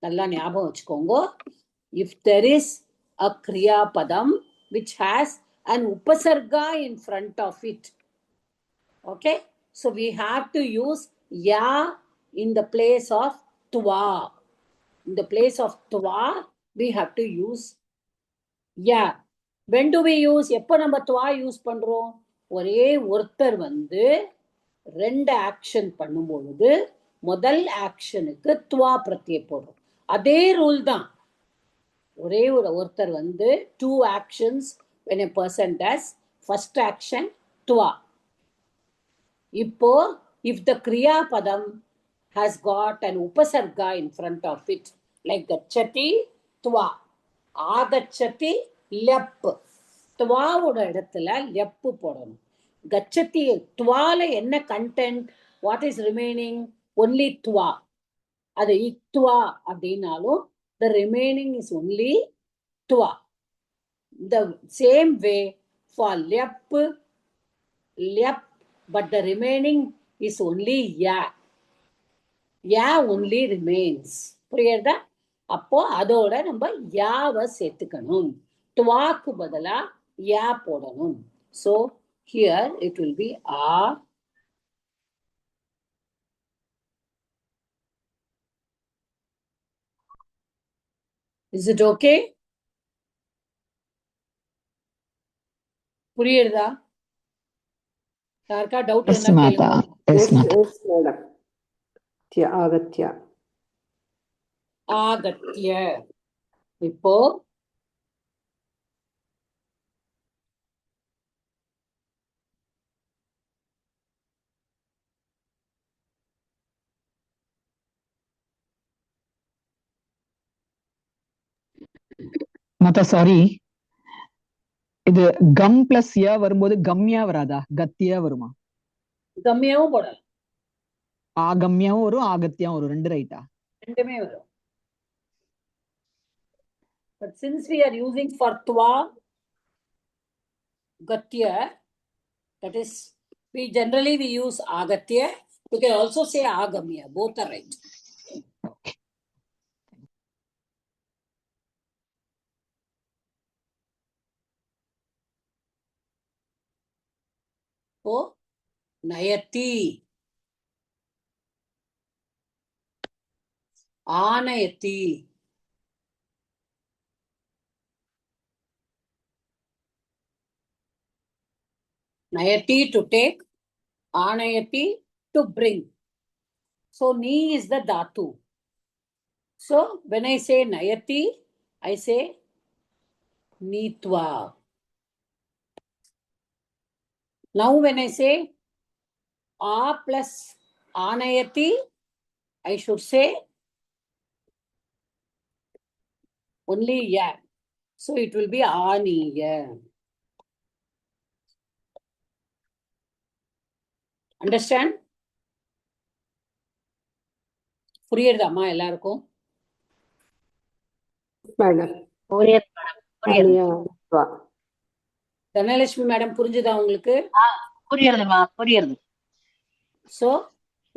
Speaker 1: நல்லா ஞாபகம் வச்சுக்கோங்க. If there is a kriyapadam which has an upasarga in front of it, okay, so we have to use ya in the place of twa. In the place of twa we have to use ya. When do we use? எப்போ நம்ம twa use பண்றோம்? ஒரே ஒருத்தர் வந்து ரெண்டு action பண்ணும்பொழுது முதல் ஆக்ஷனுக்கு துவா பிரத்யே போடுறோம். அதே ரூல் தான். ஒரே ஒருத்தர் வந்து two actions when a person does, first action துவா. இப்போ if the kriya padam has got an upasarga in front of it, like gachati துவா, ஆகச்சதி லெப், துவாவோட இடத்துல லெப்பு போடணும். கச்சதி துவால என்ன content? What is remaining? Only துவா. அது இக்துவா அப்படின்னாலும் the remaining is only tuwa. The same way for lep, but the remaining is only ya. Ya only remains. புரியுதா? அப்போ அதோட நம்ம யாவை சேர்த்துக்கணும். துவாக்கு பதிலா யா போடணும். So here it will be a. Is it okay? புரியுதா? யாருக்கா டவுட்
Speaker 2: Yes,
Speaker 1: இருந்தா
Speaker 2: Mata.
Speaker 1: கேளுங்க.
Speaker 2: Yes,
Speaker 3: Yes,
Speaker 2: Mata.
Speaker 3: yes, madam. Agatya.
Speaker 1: ஆகத்ய. இப்போ
Speaker 2: Mata, sorry. இது கம் பிளஸ் ய வரும்போது கம்யா வராதா? கத்தியா வருமா?
Speaker 1: கம்மியாவும் போடலாம்.
Speaker 2: ஆகம்யாவும் வரும், ஆகத்தியாவும் வரும். ரெண்டு ரைட்டா?
Speaker 1: ரெண்டுமே வரும். But since we are using for twa, gatya, that is, we generally use agatya. You can also say agamya. Both are right. Oh, nayati, anayati, nayati to take, anayati to bring. So ni is the dhatu. So when I say nayati, I say nitva. Now when I say a plus anayati, I should say only ya. So it will be aniya. Understand? புரியுறதாம்மா எல்லாருக்கும்?
Speaker 3: Madam.
Speaker 4: புரியுது madam, புரியுது.
Speaker 3: Aniyatva.
Speaker 1: Dhanalakshmi madam புரிஞ்சுதா உங்களுக்கு?
Speaker 4: புரியுதுமா, புரியுது.
Speaker 1: So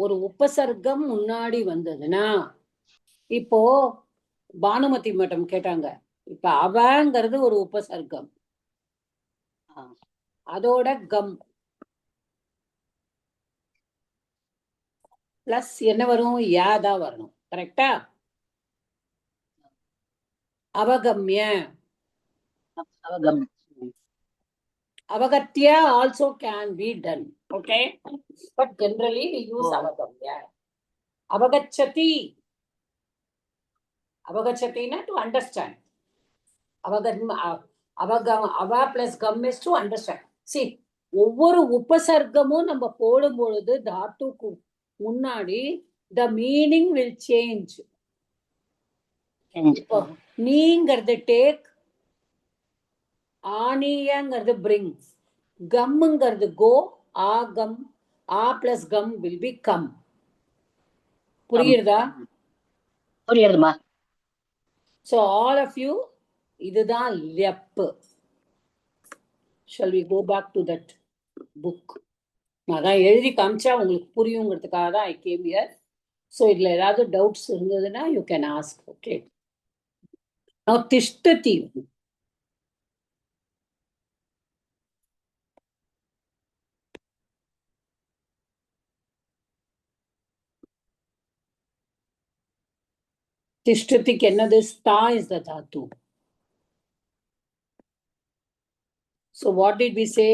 Speaker 1: ஒரு உபசர்க்கம் முன்னாடி வந்ததுன்னா, இப்போ பானுமதி மேடம் கேட்டாங்க, இப்ப அவங்கிறது ஒரு உபசர்க்கம், அதோட கம் பிளஸ் என்ன வரும்? யாதா வரணும். கரெக்டா? அவகம்ய,
Speaker 4: அவகம்.
Speaker 1: அவகத்யா also can be done. Okay, but generally we use avagamya. Avagachati, avagachatina to understand. Ava plus gam is to understand. See, ஒவ்வொரு உபசர்க்கமும் நம்ம போடும் பொழுது தாத்துக்கு முன்னாடி the meaning will change. நீங்கிறது டேக், ஆனியங்கிறது பிரிங், கம்ங்கிறது கோ, ஆ கம், ஆ பிளஸ் கம் வில் பி கம். புரியுறதா?
Speaker 4: புரியுதுமா.
Speaker 1: So all of you, இதுதான் லெப். Shall we go back to that book. நான் தான் எழுதி காமிச்சா உங்களுக்கு புரியுங்கிறதுக்காக தான் ஐ கேம் ஹியர். ஸோ இதில் ஏதாவது டவுட்ஸ் இருந்ததுன்னா யூ கேன் ஆஸ்க். ஓகே, நான் திஷ்டதி. திஷ்டதிக்கு என்னது? ஸ்தா is the Tattva. So what did we say?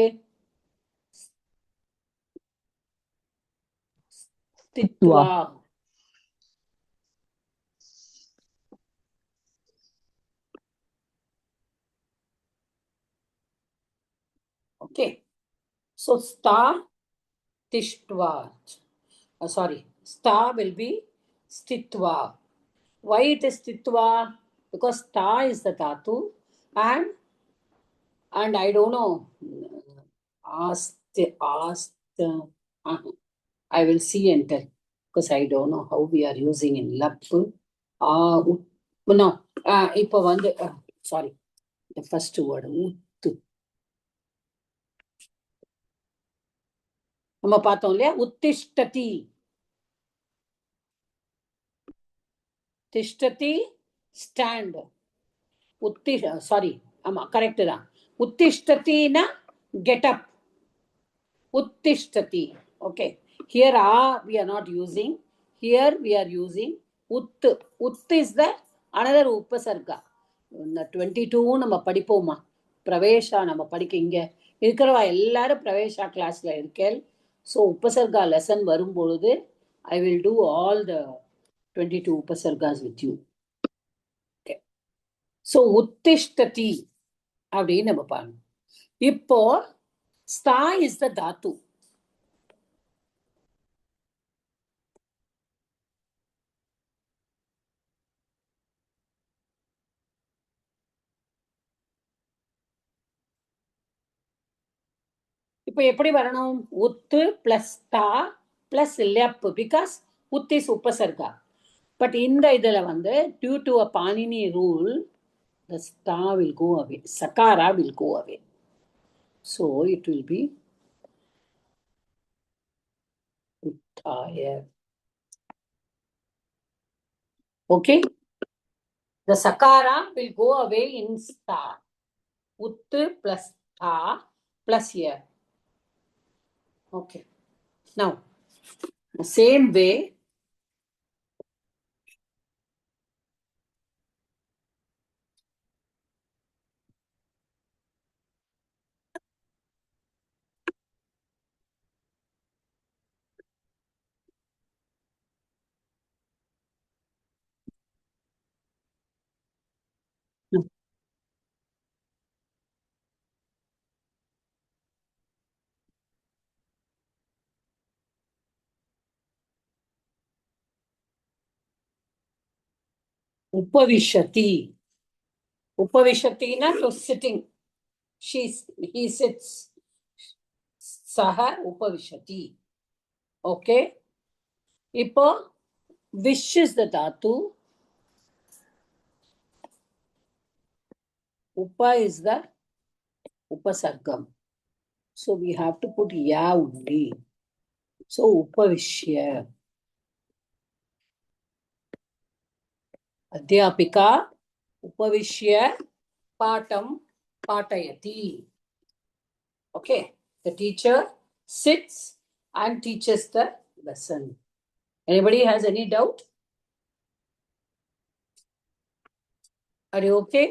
Speaker 1: Stitva. Okay. So sta tishtva. Sorry. Sta will be stitva. Why it is stitva? Because sta is the dhatu and I don't know. I will see and tell because I don't know how we are using in lap. No. இப்போ வந்து sorry. The first word. Uttu. நம்ம பார்த்தோம் இல்லையா? உத்திஷ்டதி. திஷ்டதி stand. Sorry, ஆமா correct தான். உத்திஷ்டதினா get up. உத்திஷ்டதி. Okay, here we are not using. Here we are using உத்து. உத்து is the another உபசர்கா. இந்த 22 நம்ம படிப்போமா? பிரவேஷா நம்ம படிக்க இங்க இருக்கிறவா எல்லாரும் பிரவேஷா கிளாஸ்ல இருக்கேன். ஸோ உபசர்கா லெசன் வரும்பொழுது I will do all the 22 உபசர்காஸ் வித் யூ. ஓகே, ஸோ உத்திஷ்டதி அப்படின்னு நம்ம பாருங்க. இப்போ ஸ்தா இஸ் த தாத்து. இப்போ எப்படி வரணும்? உத்து பிளஸ் தா பிளஸ் லெப், பிகாஸ் உத் இஸ் உபசர்கா. பட் இந்த இதுல வந்து due to a Panini rule the sta will go away, sakara will go away, so it will be uttaya. Okay, the sakara will go away in sta. Ut plus tha plus here. Okay, now the same way upavishati. Upavishati na to sitting. He sits. Saha upavishati. Okay, இப்போ wish is the dhatu. Upa is the upasargam. So we have to put ya only. So upavishya. Adhyapika upavishya patam patayati. Okay, the teacher sits and teaches the lesson. Anybody has any doubt? Are you okay?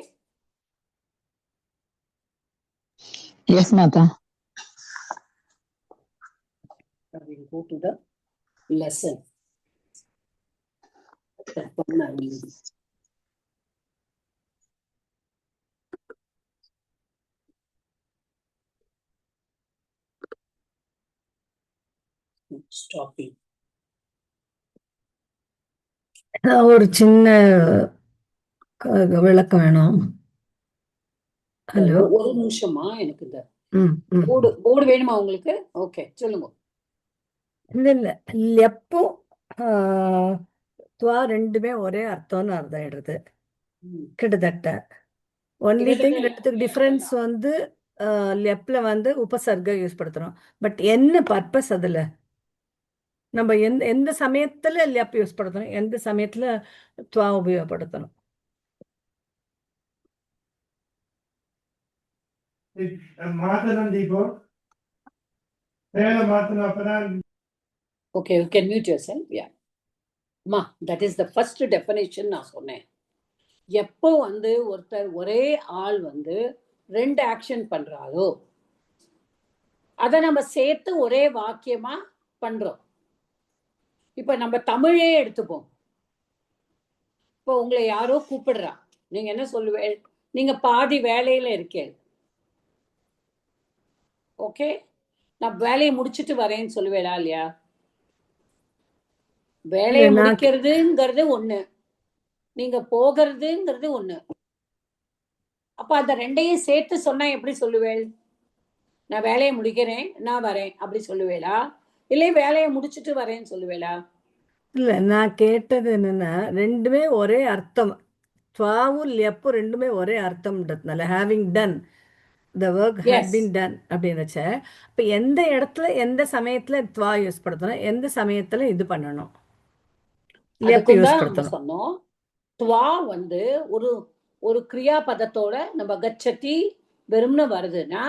Speaker 2: Yes, Mata.
Speaker 1: Now we'll go to the lesson. That one I will do. Stopping.
Speaker 6: ஒரு சின்ன விளக்கம் வேணும். Hello,
Speaker 1: ஒரு நிமிஷமா, எனக்கு இந்த
Speaker 6: ம் ம்
Speaker 1: போர்டு வேணுமா உங்களுக்கு? ஓகே, சொல்லுங்க.
Speaker 6: இல்ல லெப்பும் துவா ரெண்டுமே ஒரே அர்த்தம்னு அர்த்தம் ஆயிடுது
Speaker 1: ம்.
Speaker 6: கிட்டத்தட்ட. ஒன்லி திங்
Speaker 1: கிட்டத்தட்ட
Speaker 6: ரெண்டுத்துக்கு டிஃபரன்ஸ் வந்து லெப்ல வந்து உபசர்க யூஸ் படுத்துறோம். பட் என்ன பர்பஸ் அதுல? நம்ம எந்த எந்த சமயத்துல லெப் யூஸ் படுத்தணும், எந்த சமயத்துல துவா உபயோகப்படுத்தணும்?
Speaker 7: மாத்தணும் தீபோ வேலை மாத்தணும் அப்பதான்
Speaker 1: Okay, you can mute yourself. Yeah. Ma, that is the first definition நான் சொன்னேன். எப்போ வந்து ஒருத்தர் ஒரே ஆள் வந்து 2 ஆக்ஷன் பண்றாளோ அதை நம்ம சேர்த்து ஒரே வாக்கியமா பண்றோம். இப்ப நம்ம தமிழே எடுத்துப்போம். இப்போ உங்களை யாரோ கூப்பிடுறா, நீங்க என்ன சொல்லுவே? நீங்க பாதி வேலையில இருக்கீங்க. ஓகே, நான் வேலையை முடிச்சிட்டு வரேன்னு சொல்லுவேடா இல்லையா? வேலையை முடிக்கிறதுங்கிறது ஒண்ணு, நீங்க போகிறதுங்கிறது ஒண்ணு. அப்ப அந்த ரெண்டையும் சேர்த்து சொன்னா எப்படி சொல்லுவேள்? நான் வேலையை முடிக்கிறேன், நான் வரேன் அப்படி சொல்லுவேளா, இல்லை வேலையை முடிச்சிட்டு வரேன்னு சொல்லுவேளா?
Speaker 6: இல்ல, நான் கேட்டது என்னன்னா, ரெண்டுமே ஒரே அர்த்தம். துவாவும் லெப்பும் ரெண்டுமே ஒரே அர்த்தம்ன்றதுனால having done the work had
Speaker 1: Yes.
Speaker 6: been done அப்படின்னு வச்ச. இப்போ எந்த இடத்துல எந்த சமயத்துல துவா யூஸ் படுத்தணும், எந்த சமயத்துல இது பண்ணணும், லெப்
Speaker 1: அதுக்கும்
Speaker 6: யூஸ்
Speaker 1: தான் நம்ம
Speaker 6: படுத்தணும்?
Speaker 1: சொன்னோம். துவா வந்து ஒரு ஒரு கிரியா பதத்தோட நம்ம கச்சதி வெறும்னு வருதுன்னா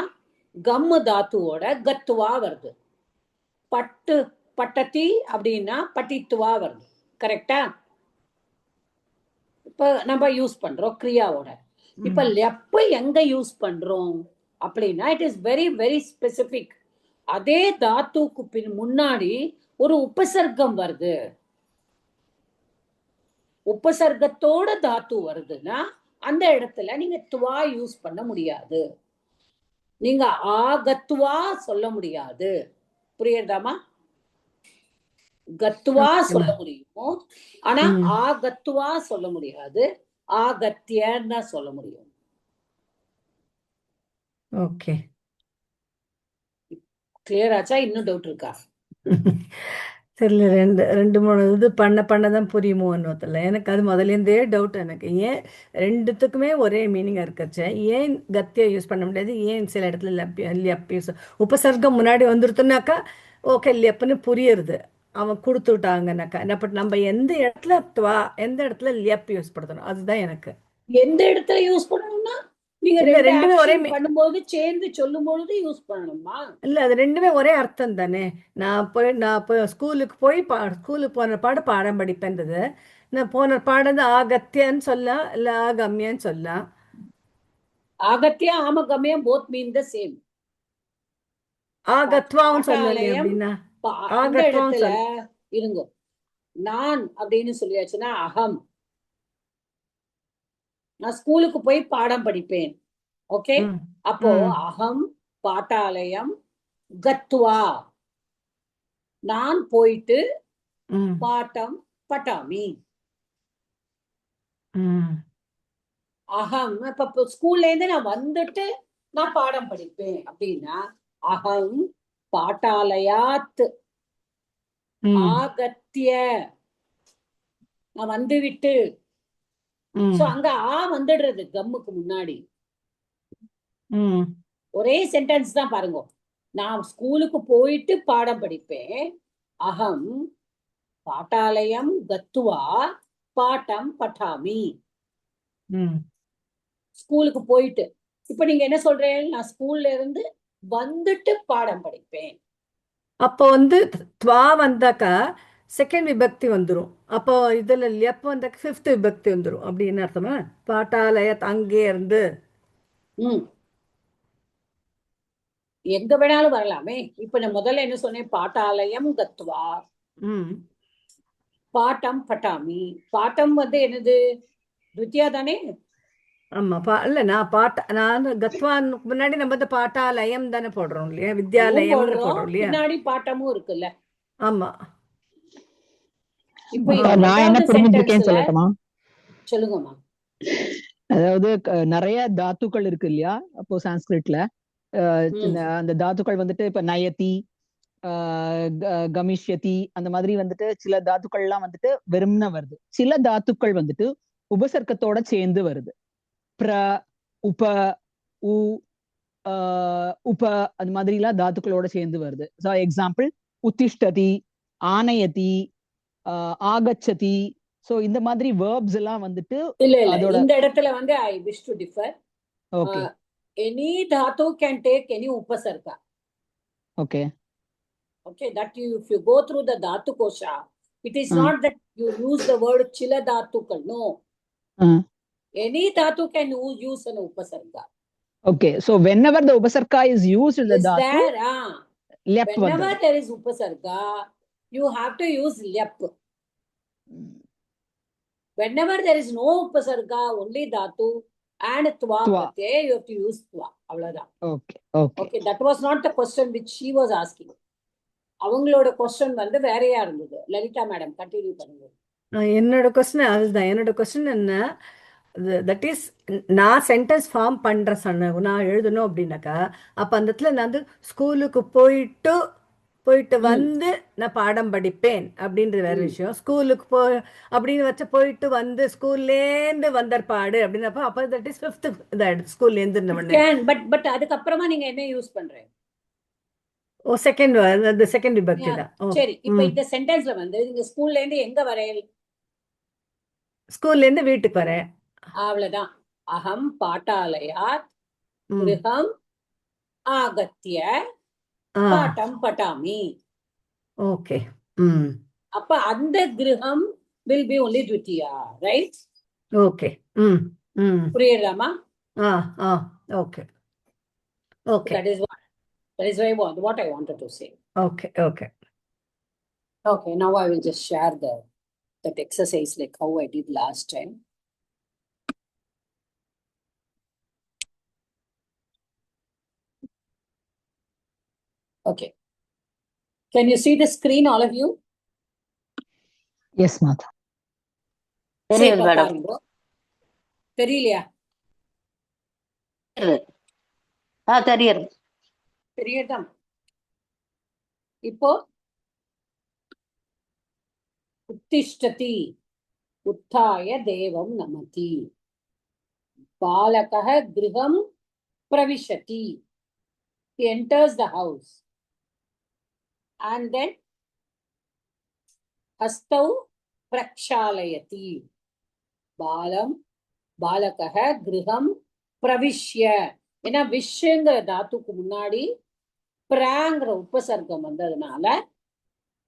Speaker 1: கம்மு தாத்துவோட கத்துவா வருது. பட்டு பட்டத்தி அப்படின்னா பட்டித்துவா வருது. கரெக்டா? இப்ப நம்ம யூஸ் பண்றோம் கிரியாவோட. இப்ப லெப்ப எங்க யூஸ் பண்றோம் அப்படின்னா it is very very specific. அதே தாத்துக்கு முன்னாடி ஒரு உபசர்க்கம் வருது, உபசர்க்கத்தோட தாத்து வருதுன்னா அந்த இடத்துல நீங்க துவா யூஸ் பண்ண முடியாது, நீங்க ஆகத்துவா சொல்ல முடியாது. புரியுதாமா? கத்துவா சொல்ல முடியும், ஆனா ஆகத்துவா சொல்ல முடியாது, ஆகத்தியன்னு சொல்ல முடியும்.
Speaker 6: ஓகே,
Speaker 1: கிளியர் ஆச்சா? இன்னும் டவுட் இருக்கா?
Speaker 6: தெரியல. ரெண்டு மூணு இது பண்ணதான் புரியுமோன்னு தெரியல. எனக்கு அது முதலேருந்தே டவுட். எனக்கு ஏன் ரெண்டுத்துக்குமே ஒரே மீனிங்காக இருக்கச்ச ஏன் கத்தியை யூஸ் பண்ண முடியாது, ஏன் சில இடத்துல லெப் யூஸ் உபசர்க்கம் முன்னாடி வந்துருத்துனாக்கா ஓகே லெப்புன்னு புரியுறது, அவன் கொடுத்து விட்டாங்கன்னாக்கா. பட் நம்ம எந்த இடத்துல துவா எந்த இடத்துல லெப் யூஸ் படுத்தணும், அதுதான் எனக்கு.
Speaker 1: எந்த இடத்துல யூஸ் பண்ணணும்னா நீங்க
Speaker 6: இல்ல,
Speaker 1: ரெண்டு
Speaker 6: ரெண்டுமே ஒரே
Speaker 1: action பண்ணும்போது சேர்ந்து சொல்லும் பொழுது யூஸ் பண்ணணுமா?
Speaker 6: இல்லை, அது ரெண்டுமே ஒரே அர்த்தம் தானே. நான் இப்போ ஸ்கூலுக்கு போன பாடம் படிப்பேன்றது, நான் போன பாடம் ஆகத்தியன்னு சொல்லலாம், இல்லை ஆகம்யன்னு சொல்லலாம்.
Speaker 1: ஆகத்தியா ஆமகம்யம் போத் மீன் த சேம்.
Speaker 6: ஆகத்வான்னு சொல்லலையே
Speaker 1: பாட்டாலயம்
Speaker 6: அப்படின்னா
Speaker 1: அந்த
Speaker 6: ஆகத்வான்னு
Speaker 1: இடத்துல
Speaker 6: சொல்ல.
Speaker 1: இருங்க, நான் அப்படின்னு சொல்லியாச்சுன்னா அகம். நான் ஸ்கூலுக்கு போய் பாடம் படிப்பேன். ஓகே, அப்போ அகம் பாட்டாலயம் கத்வா, நான் போயிட்டு பாட்டம் பட்டாமி. அகம் இப்ப ஸ்கூல்ல இருந்து நான் வந்துட்டு நான் பாடம் படிப்பேன் அப்படின்னா அகம் பாட்டாலயாத் ஆகத்திய, நான் வந்து விட்டு. சோ அங்க வந்துடுறது கம்முக்கு முன்னாடி. ஒரே சென்டென்ஸ் தான் பாருங்க. நான் ஸ்கூலுக்கு போயிட்டு பாடம் படிப்பேன், அகம் பாட்டாலயம் கத்துவா பாட்டம் பட்டாமி. ஸ்கூலுக்கு போயிட்டு. இப்ப நீங்க என்ன சொல்றீங்க? நான் ஸ்கூல்ல இருந்து வந்துட்டு பாடம் படிப்பேன்.
Speaker 6: அப்போ துவா வந்தாக்கா செகண்ட் விபக்தி வந்துடும். அப்போ இதுல லெப் வந்தாக்கா ஃபிஃப்த் விபக்தி வந்துடும். அப்படி என்ன அர்த்தமா? பாட்டாலய அங்கே இருந்து
Speaker 1: எங்க வேணாலும் வரலாமே. இப்ப நான் முதல்ல என்ன சொன்னேன்? பாட்டாலயம் கத்துவா பாட்டம் பட்டாமி. பாட்டம் என்னது? துத்தியா தானே?
Speaker 6: ஆமா. இல்ல, நான் கத்வானுக்கு முன்னாடி நம்ம பாட்டாலயம் தானே போடுறோம் இல்லையா, வித்யாலயம் போடுறோம் இல்லையா,
Speaker 1: பின்னாடி பாட்டமும் இருக்குல்ல.
Speaker 6: ஆமா.
Speaker 1: இப்ப
Speaker 2: நான் என்ன புரிஞ்சுருக்கேன்னு சொல்லட்டுமா?
Speaker 1: சொல்லுங்கம்மா.
Speaker 2: அதாவது நிறைய தாத்துக்கள் இருக்கு இல்லையா? அப்போ சான்ஸ்கிரிட்ல அந்த தாத்துக்கள் இப்ப நயதி, கமிஷ்யதி, அந்த மாதிரி சில தாத்துக்கள் எல்லாம் வெறும்ன வருது. சில தாத்துக்கள் உபசர்க்கத்தோட சேர்ந்து வருது. பிர, உப, உ, உப அது மாதிரிலாம் தாத்துக்களோட சேர்ந்து வருது. ஸோ எக்ஸாம்பிள் உத்திஷ்டதி, ஆனயதி, ஆகச்சதி. ஸோ இந்த மாதிரி வேர்ப்ஸ் எல்லாம் வந்துட்டு
Speaker 1: இல்ல
Speaker 2: அதோட
Speaker 1: இந்த இடத்துல வந்து I wish to differ.
Speaker 2: Okay
Speaker 1: any தாத்து கேன் டேக் எனி உபசர்கா.
Speaker 2: Okay
Speaker 1: Okay, that if you go through the dhatu kosha, it is not that you use the word chila dhatukal. No. Any dhatu can use an upasarga.
Speaker 2: Okay, so whenever the upasarga is used in the
Speaker 1: Is
Speaker 2: dhatu,
Speaker 1: there?
Speaker 2: lep
Speaker 1: Whenever
Speaker 2: vandadu.
Speaker 1: there is upasarga, you have to use lep. Whenever there is no upasarga, only dhatu and twa pratyaya, you have to use twa. Avladha.
Speaker 2: Okay, okay.
Speaker 1: Okay, that was not the question which she was asking. அவங்களோட question வந்து வேறையா இருந்தது. Lalitha madam continue பண்ணுங்க.
Speaker 6: என்னோட question அதுதான். என்னோட question என்ன, that is நான் சென்டென்ஸ் ஃபார்ம் பண்ற சொன்னேன், நான் எழுதணும் அப்படின்னாக்கா, அப்ப அந்த இடத்துல நான் வந்து ஸ்கூலுக்கு போயிட்டு வந்து நான் பாடம் படிப்பேன் அப்படின்றது வேற விஷயம். ஸ்கூலுக்கு அப்படின்னு வச்ச போயிட்டு வந்து ஸ்கூல்லேருந்து வந்தார் பாடு அப்படின்னப்ப அப்ப தட் இஸ் 5th இதாயிடுது, ஸ்கூல்ல இருந்து.
Speaker 1: பட் அதுக்கப்புறமா நீங்க என்ன யூஸ் பண்றீங்க?
Speaker 6: ஓ செகண்ட் விபக்தி தான்.
Speaker 1: சரி, இப்ப இந்த சென்டென்ஸ்ல வந்து நீங்க ஸ்கூல்ல இருந்து எங்க வரேன்?
Speaker 6: ஸ்கூல்ல இருந்து வீட்டுக்கு வரேன்.
Speaker 1: அவ்வளவுதான். அகம் பாட்டாலயாத் கிருஹம் ஆகத்ய பாட்டம் பட்டாமி.
Speaker 6: ஓகே.
Speaker 1: அப்ப அந்த கிருஹம் will be only dvitiya, right?
Speaker 6: Okay.
Speaker 1: புரியுதாமா?
Speaker 6: Okay. Okay.
Speaker 1: That is what I wanted to say.
Speaker 6: Okay.
Speaker 1: Okay, now I will just share that exercise like how I did last time. Okay. Can you see the screen, all of you?
Speaker 2: Yes, Mata.
Speaker 4: தெரியுது madam.
Speaker 1: தெரியலையா?
Speaker 4: தெரியுது.
Speaker 1: தெரியுதா? இப்போ உத்திஷ்டதி உத்தாய தேவம் நமதி. பாலகः கிருஹம் பிரவிஷதி. He enters the house. And then hastau prakshalayati. பாலகः கிருஹம் பிரவிஷ்ய. ஏன்னா விஷயங்கிற தாத்துக்கு முன்னாடி பிராங்கிற உபசர்க்கம் வந்ததுனால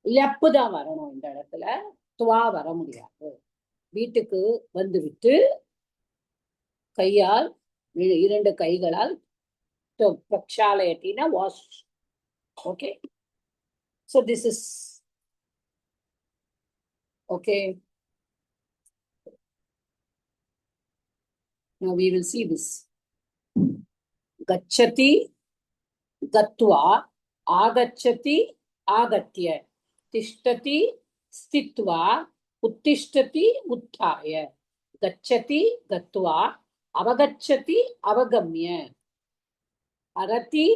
Speaker 1: லெப்பு தான் வரணும். இந்த இடத்துல துவா வர முடியாது. வீட்டுக்கு வந்து விட்டு கையால் 2 கைகளால் பிரக்ஷாலயத்தினா wash. Okay, so this is okay. Now we will see this. Gacchati gatva, agacchati agatya, tishtati stitva, uttishtati utthaya, gacchati gatva, avagacchati avagamya, arati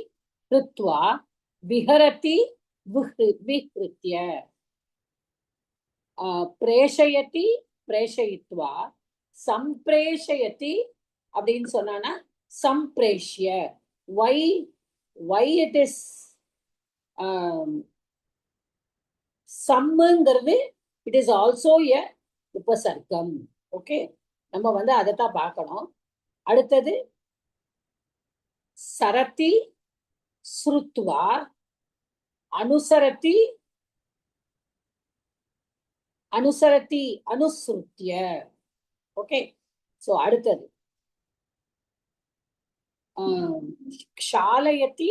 Speaker 1: krutva, viharati vihritya, preshayati preshayitva, sampreshayati அப்படின்னு சொன்னானா சம்பிரேஷ்ய. why it is சம்ங்கிறது it is also a உபசர்க்கம். Okay, நம்ம வந்து அதைத்தான் பார்க்கணும். அடுத்தது சரதி ஸ்ருத்வா அனுசரதி அனுஸ்ருத்ய. ஓகே, சோ அடுத்தது க்ஷாலயதி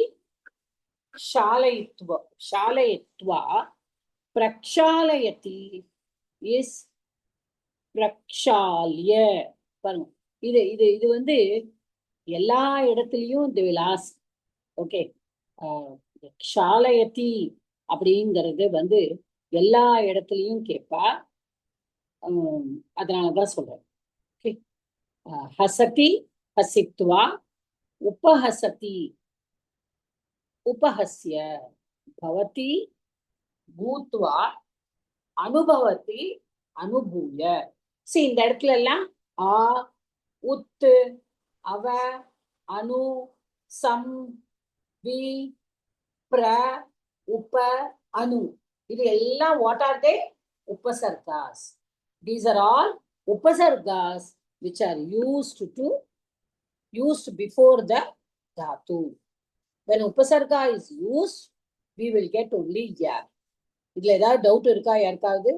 Speaker 1: க்ஷாலயித்வா பிரக்ஷாலயதி இஸ் பிரக்ஷால்ய. பாருங்க, இது வந்து எல்லா இடத்துலயும் இந்த விலாஸ். ஓகே, க்ஷாலயதி அப்படிங்கிறது வந்து எல்லா இடத்துலயும் கேட்பா. அதனாலதான் சொல்றேன். ஓகே, ஹசதி ஹசித்வா உபஹசதி உபஹஸ்ய பவதி பூத்வா அனுபவதி அனுபூய. இந்த இடத்துல எல்லாம் ஆ உத்து அவ அனு சம், வி, பிர, உப, அனு. இது எல்லாம் வாட் ஆர் தே? உபசர்காஸ். These are all upasargas which are used before the dhatu. When upasarga is used, we will get only ya. இதுல ஏதாவது டவுட் இருக்கா யாருக்காவது?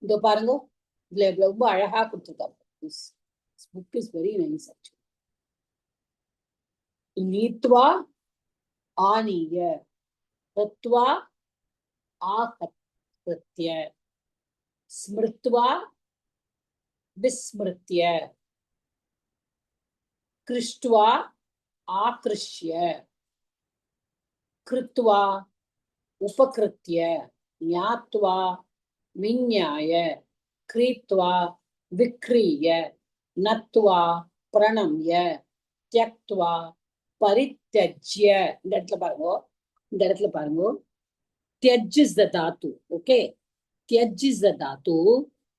Speaker 1: இதோ பாருங்க, இதுல ரொம்ப அழகா கொடுத்துருக்காங்க. This book is very nice actually. நீத்வா ஆனிய Tattva ஆகத்ய ஸ்மிருத்வா விஸ்மிருத்ய கிருஷ்ட்வா ஆக்ருஷ்ய கிருத்வா உபகிருத்ய ஞாத்வா விஞ்ஞாய கிரீத்வா விக்ரீய நத்வா பிரணம்ய தியக்த்வா பரித்யஜ்ய. இந்த இடத்துல பாருங்க, தியஜ் is the Tattva. Okay, தியஜ் is the Tattva.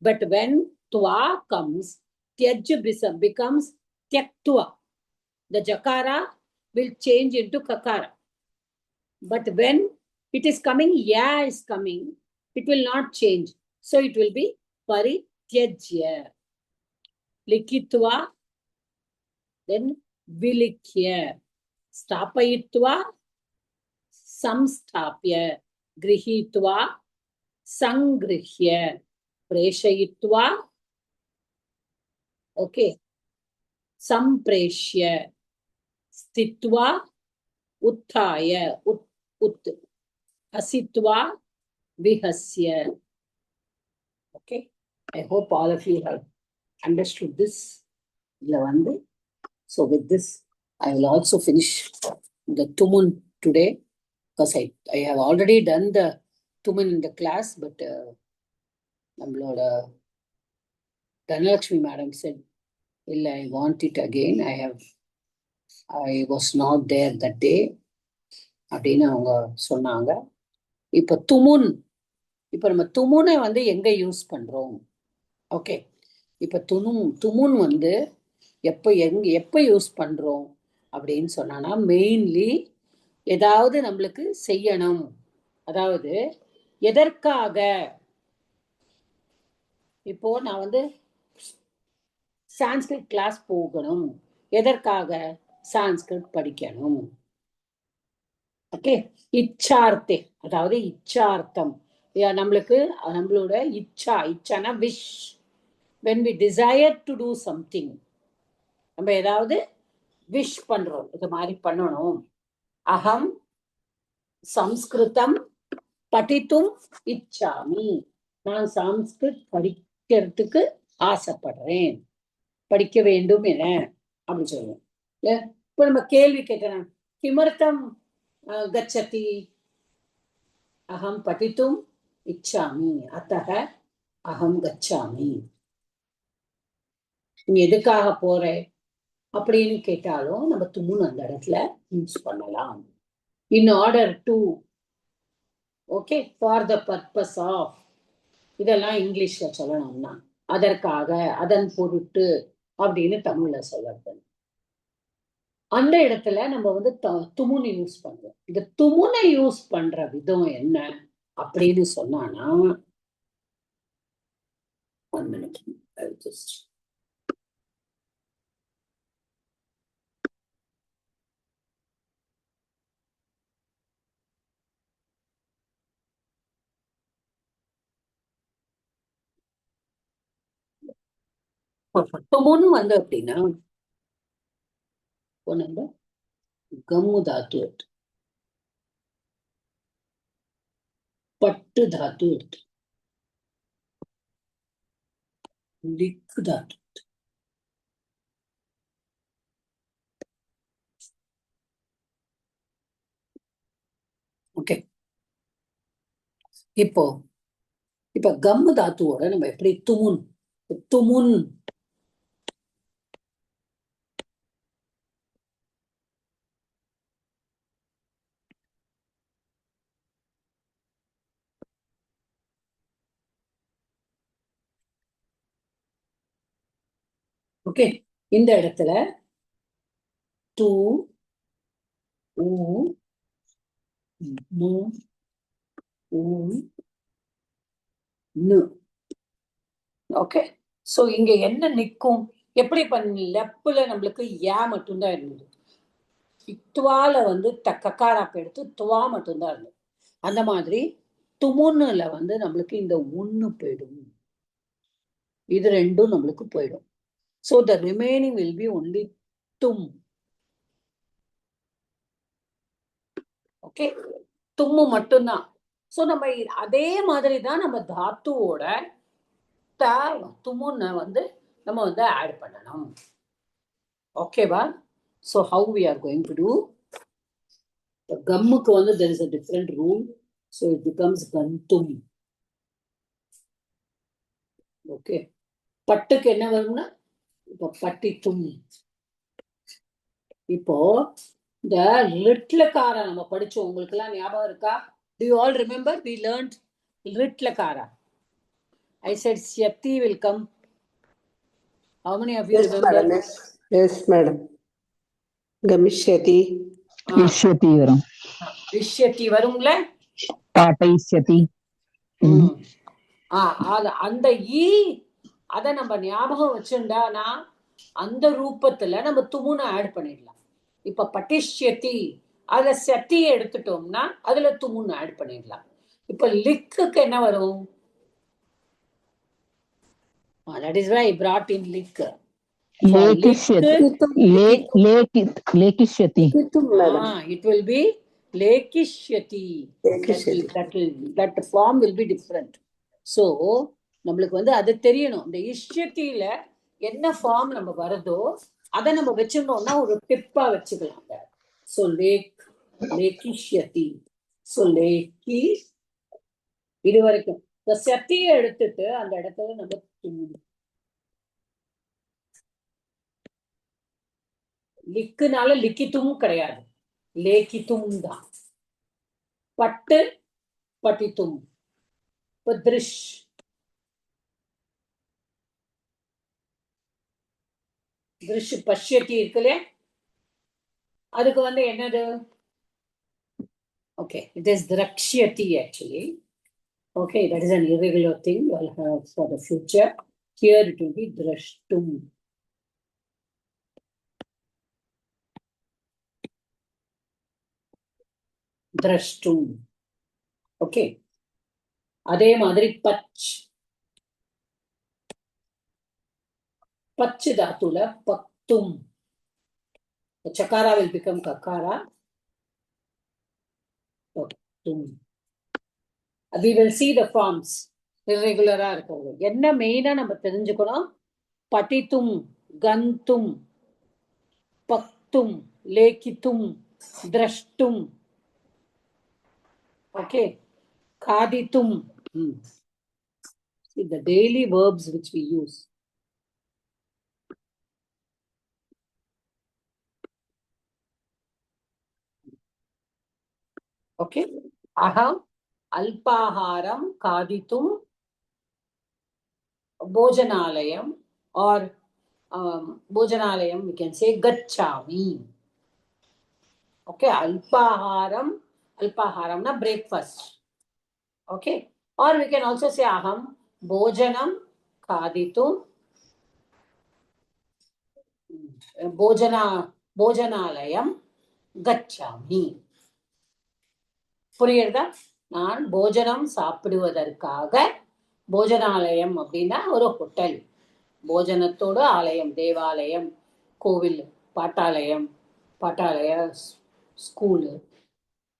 Speaker 1: But when twa comes, tyaj becomes tyaktva. The jakara will change into kakara. But when it is coming, ya is coming, it will not change. So it will be parityajya. Likitva, then vilikya. Stapayitva, samstapya. Grihitva, sangrihya. Preshayitva, okay, sampreshya. Stitva, uthaya. Asitva, vihasya. Okay, I hope all of you have understood this. So with this, I will also finish the Tumun today, because I have already done the Tumun in the class, but நம்மளோட Dhanalakshmi madam said, இல்ல, I want it again. I was not there that day அப்படின்னு அவங்க சொன்னாங்க. இப்ப நம்ம துமுனை எங்க use பண்றோம்? Okay, இப்ப துமுன் எப்ப யூஸ் பண்றோம் அப்படின்னு சொன்னா, மெயின்லி ஏதாவது நம்மளுக்கு செய்யணும், அதாவது எதற்காக. இப்போ நான் சான்ஸ்கிரிட் கிளாஸ் போகணும், எதற்காக? சான்ஸ்கிரிட் படிக்கணும். ஓகே, இச்சார்த்தே, அதாவது இச்சார்த்தம். நம்மளோட இச்சானா wish. when we desire to do something, நம்ம ஏதாவது விஷ் பண்றோம், இது மாதிரி பண்ணணும். அகம் சம்ஸ்கிருதம் படித்தும் இச்சாமி. நான் சான்ஸ்கிரிட் படிக்கிறதுக்கு ஆசைப்படுறேன், படிக்க வேண்டும் என அப்படி சொல்லுவோம். இப்ப நம்ம கேள்வி கேட்கிறேன், கிமர்த்தம் கச்சதி? அகம் படித்தும் இச்சாமி, அத்தக அகம் கச்சாமி. நீ எதுக்காக போற அப்படின்னு கேட்டாலும் நம்ம துமுன் அந்த இடத்துல யூஸ் பண்ணலாம். in order to, okay, for the purpose of. இதெல்லாம் இங்கிலீஷ்ல சொல்லணும்னா அதற்காக, அதன் பொருட்டு அப்படின்னு தமிழ்ல சொல்றது. அந்த இடத்துல நம்ம துமுனை யூஸ் பண்றோம். இந்த துமுனை யூஸ் பண்ற விதம் என்ன அப்படின்னு சொன்னானா, 1 minute, I'll just துமுன் அப்படின்னா கம்மு தாத்து எடுத்து, பட்டு தாத்து எடுத்து, லிக்கு தாத்து, ஓகே. இப்ப கம்மு தாத்துவோட நம்ம எப்படி துமுன் ஓகே. இந்த இடத்துல டு உ மு உ நு. ஓகே, சோ இங்க என்ன நிக்கும்? எப்படி பண்ணி லெப்புல நம்மளுக்கு யா மட்டும்தான் இருந்தது. இத்துவால வந்து கக்காராப்ப எடுத்து துவா மட்டும்தான் இருந்தது. அந்த மாதிரி துமுன்னுல வந்து நம்மளுக்கு இந்த ஒண்ணு போயிடும். இது ரெண்டும் நம்மளுக்கு போயிடும். So the remaining will be only tum. Okay, தும்மு மட்டும்தான். சோ நம்ம அதே மாதிரி தான் நம்ம தாத்துவோட த துமுன்ன வந்து நம்ம வந்து ஆட் பண்ணணும். ஓகேவா? So how we are going to do? The கம்முக்கு வந்து there is a different rule. So it becomes gantum. Okay, பட்டுக்கு என்ன வரும்னா இப்போ பட்டித்தும். இப்போ இந்த லிட்லகாரா நம்ம படிச்சோம், உங்களுக்கு எல்லாம் ஞாபகம் இருக்கா? Do you all remember? We learned litlakara. I said Syati will come. How many of you
Speaker 3: Yes,
Speaker 1: remember?
Speaker 3: madam. Yes, madam. Gamishyati.
Speaker 2: இஷ்யதி வரும்.
Speaker 1: Vishyati வரும்ல?
Speaker 2: பாட்டைஷ்யதி.
Speaker 1: அந்த ஈ அத நம்ம ஞாபகம் வச்சுட்டானா அந்த ரூபத்துல நம்ம துமுனை ஆட் பண்ணிடலாம். இப்ப பட்டிஷ்யதி அதுல சத்தியை எடுத்துட்டோம்னா அதுல துமுனை ஆட் பண்ணிடலாம். இப்ப லிக்குக்கு என்ன வரும்? That is why I brought in lik.
Speaker 2: லேகிஷ்யதி. லேகிஷ்யதி.
Speaker 1: It will be lekishyati. That form will be different. So நம்மளுக்கு வந்து அது தெரியணும். இந்த இஷ்யத்தில என்ன ஃபார்ம் நம்ம வருதோ அதை நம்ம வச்சிருந்தோம்னா ஒரு டிப்பா வச்சுக்கலாம். So lekishyati. So leki இது வரைக்கும் இந்த சத்தியை எடுத்துட்டு அந்த இடத்துல நம்ம லிக்குனால லிக்கித்தும் கிடையாது, லேக்கித்தும் தான். பட்டு பட்டித்தும். இப்ப திருஷ் திருஷ் பஷ்யத்தி இருக்குல்ல, அதுக்கு வந்து என்னது? Okay, it is drakshyati actually. Okay, that is an irregular thing you will have for the future. Here it will be drashtum. Drashtum. Okay. அதே மாதிரி பச் பச்சு தாத்துல பக்தும். Chakara will become kakara. Paktum. We will see the forms. Irregular இருக்கிறது. என்ன மெயினா நம்ம தெரிஞ்சுக்கணும்? பட்டித்தும், கந்தும், பக்தும், லேக்கித்தும், திரஷ்டும். Okay. Kaditum. See the daily verbs which we use. Okay. Aham alpaharam kaditum bojanalayam, or bojanalayam we can say gachami. Okay, alpaharam na breakfast. Okay, or we can also say aham bojanam kaditum bojanalayam gachami. புரியுறதா? நான் போஜனம் சாப்பிடுவதற்காக, போஜனாலயம் அப்படின்னா ஒரு hotel, போஜனத்தோட ஆலயம், தேவாலயம், கோவில், பாட்டாலயம், பாட்டாலய school.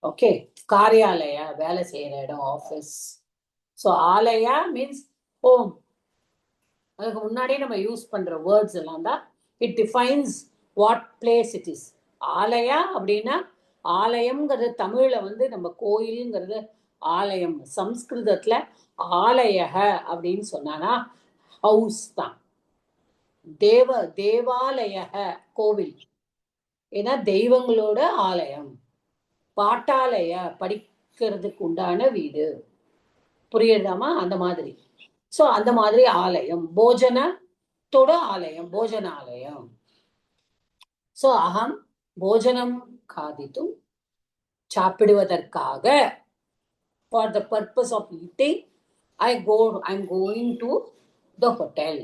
Speaker 1: Okay, காரியாலய வேலை செய்யற இடம், ஆஃபீஸ். ஸோ ஆலயா மீன்ஸ் ஹோம். அதுக்கு முன்னாடியே நம்ம யூஸ் பண்ற வேர்ட்ஸ் எல்லாம் தான் it defines what place it is. ஆலயா அப்படின்னா ஆலயம்ங்கிறது தமிழ்ல வந்து நம்ம கோயிலுங்கிறது ஆலயம், சம்ஸ்கிருதத்துல ஆலயக அப்படின்னு சொன்னானா ஹவுஸ் தான். தேவாலயக கோவில், ஏன்னா தெய்வங்களோட ஆலயம். பாட்டாலய படிக்கிறதுக்கு உண்டான வீடு. புரியுதாமா? அந்த மாதிரி. சோ அந்த மாதிரி ஆலயம், போஜனத்தோட ஆலயம், போஜனாலயம். சோ அகம் போஜனம் காதித்தும் சாப்பிடுவதற்காக for the purpose of eating I'm going to the hotel.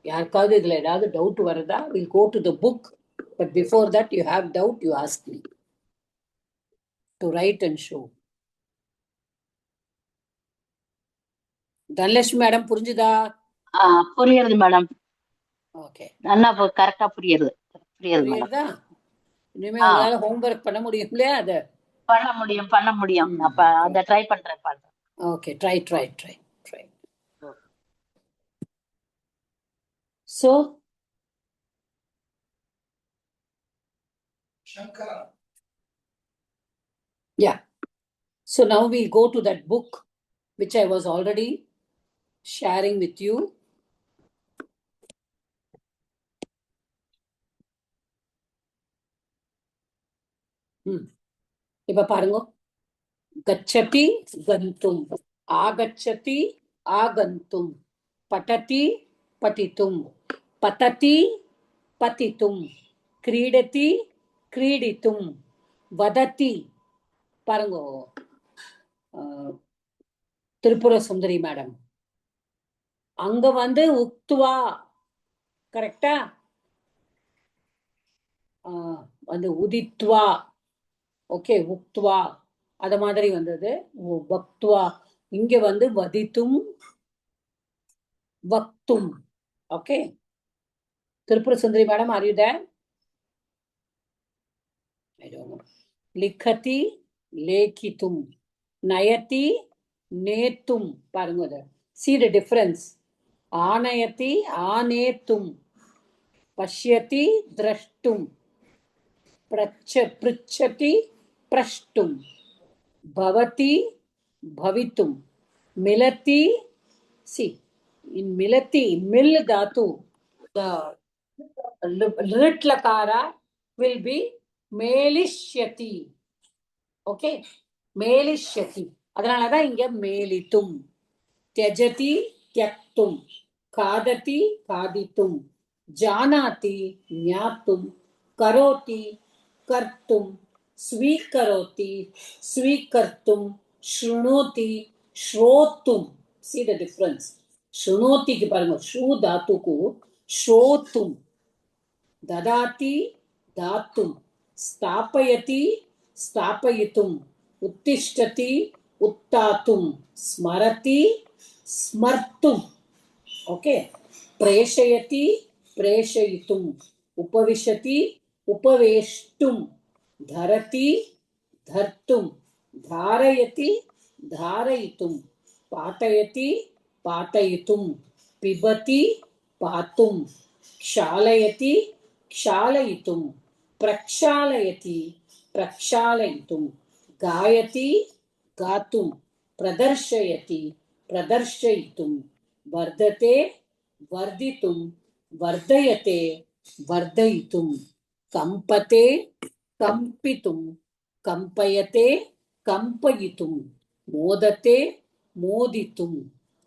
Speaker 1: யாருக்காவது இதுல ஏதாவது டவுட் வருதா? We'll go to the book, but before that you have doubt, you ask me to write and show. Dhanalakshmi madam புரிஞ்சுதா?
Speaker 4: புரியுது madam.
Speaker 1: Okay,
Speaker 4: நல்லா கரெக்டா புரியுது madam.
Speaker 1: புரியுதா? இனிமே உங்களால ஹோம்வொர்க் பண்ண முடியும் இல்லையா? அது
Speaker 4: பண்ண முடியும். அப்ப அத ட்ரை பண்றேன்.
Speaker 1: Okay, try. So
Speaker 7: Shankara.
Speaker 1: yeah, so now we'll go to that book which I was already sharing with you. இப்ப பாருங்க, கச்சதி கந்தும், ஆகச்சதி ஆகந்தும், படதி படித்தும், பததி பதித்தும், கிரீடதி கிரீடித்தும், வததி. பாருங்க திரிபுர சுந்தரி மேடம், அங்க வந்து உக்துவா கரெக்டா, வந்து உதித்வா, ஓகே, உக்துவா அத மாதிரி வந்தது. வக்துவா இங்க வந்து வதித்தும் வக்தும். Okay, Tripura Sundari madam, are you there? I don't know. லிखति லேகித்தும், நயதி நேத்தும். பாருங்க அத, see the difference. ஆனயதி ஆனேத்தும், பஷ்யதி திரஷ்டும், பிருச்சதி பிரஷ்டும், பவதி பவித்தும், மிலதி. see, in milati, mil dhatu, the lit lakara will be melishyati. Okay, melishyati. அதனாலதான் இங்க மேலித்தும். தியஜதி தியக்தும், காததி காதித்தும், ஜானாதி ஞாத்தும், கரோதி கர்த்தும், ஸ்வீகரோதி ஸ்வீகர்த்தும், ஸ்ருணோதி ஸ்ரோத்தும். See the difference. ஸ்ருணோதிக்கு பாருங்க, ஷூ தாத்துக்கு ஸ்ரோத்தும், ததாதி தாத்தும், ஸ்தாபயதி ஸ்தாபயித்தும், உத்திஷ்டதி உத்தாத்தும், ஸ்மரதி ஸ்மர்த்தும். ஓகே, பிரேஷயதி பிரேஷயித்தும், உபவிஷதி உபவேஷ்டும், தரதி தர்த்தும், தாரயதி தாரயித்தும், பாட்டயதி பாட்டயித்தும், பிபதி பாத்தும், க்ஷாலயதி க்ஷாலயித்தும், பிரக்ஷாலயதி பிரக்ஷாலயித்தும், காயதி காத்தும், பிரதர்ஷயதி பிரதர்ஷயித்தும், வர்ததே வர்தித்தும், வர்தயதே வர்தயித்தும், கம்பதே கம்பித்தும், கம்பயதே கம்பயித்தும், மோததே மோதித்தும்.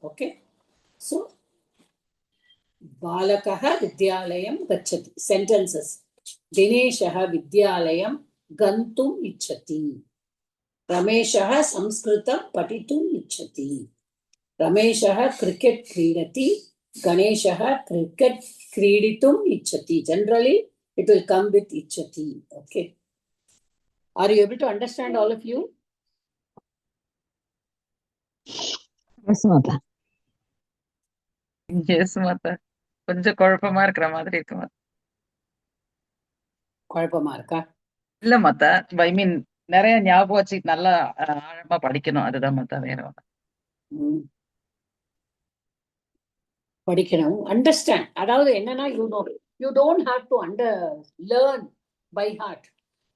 Speaker 1: ஓகே, so बालकः विद्यालयं गच्छति. Sentences. दिनेशः विद्यालयं गन्तुम् इच्छति. रमेशः संस्कृतं पठितुम् इच्छति. रमेशः क्रिकेट् क्रीडति. गणेशः क्रिकेट् क्रीडितुम् इच्छति. Generally it will come with ichchati. Okay, are you able to understand, all of you?
Speaker 2: Yes, Mata.
Speaker 5: Yes மாதா, கொஞ்சம் குழப்பமா இருக்கிற மாதிரி இருக்கு மாதா.
Speaker 1: குழப்பமா இருக்கா?
Speaker 5: இல்ல மாதா, ஐ மீன் நிறைய ஞாபகம் வச்சு நல்லா ஆழமா படிக்கணும், அதுதான் மாதா. வேற ஒண்ணும்.
Speaker 1: படிக்கணும், அண்டர்ஸ்டாண்ட். அதாவது என்னன்னா, you don't have to learn by heart.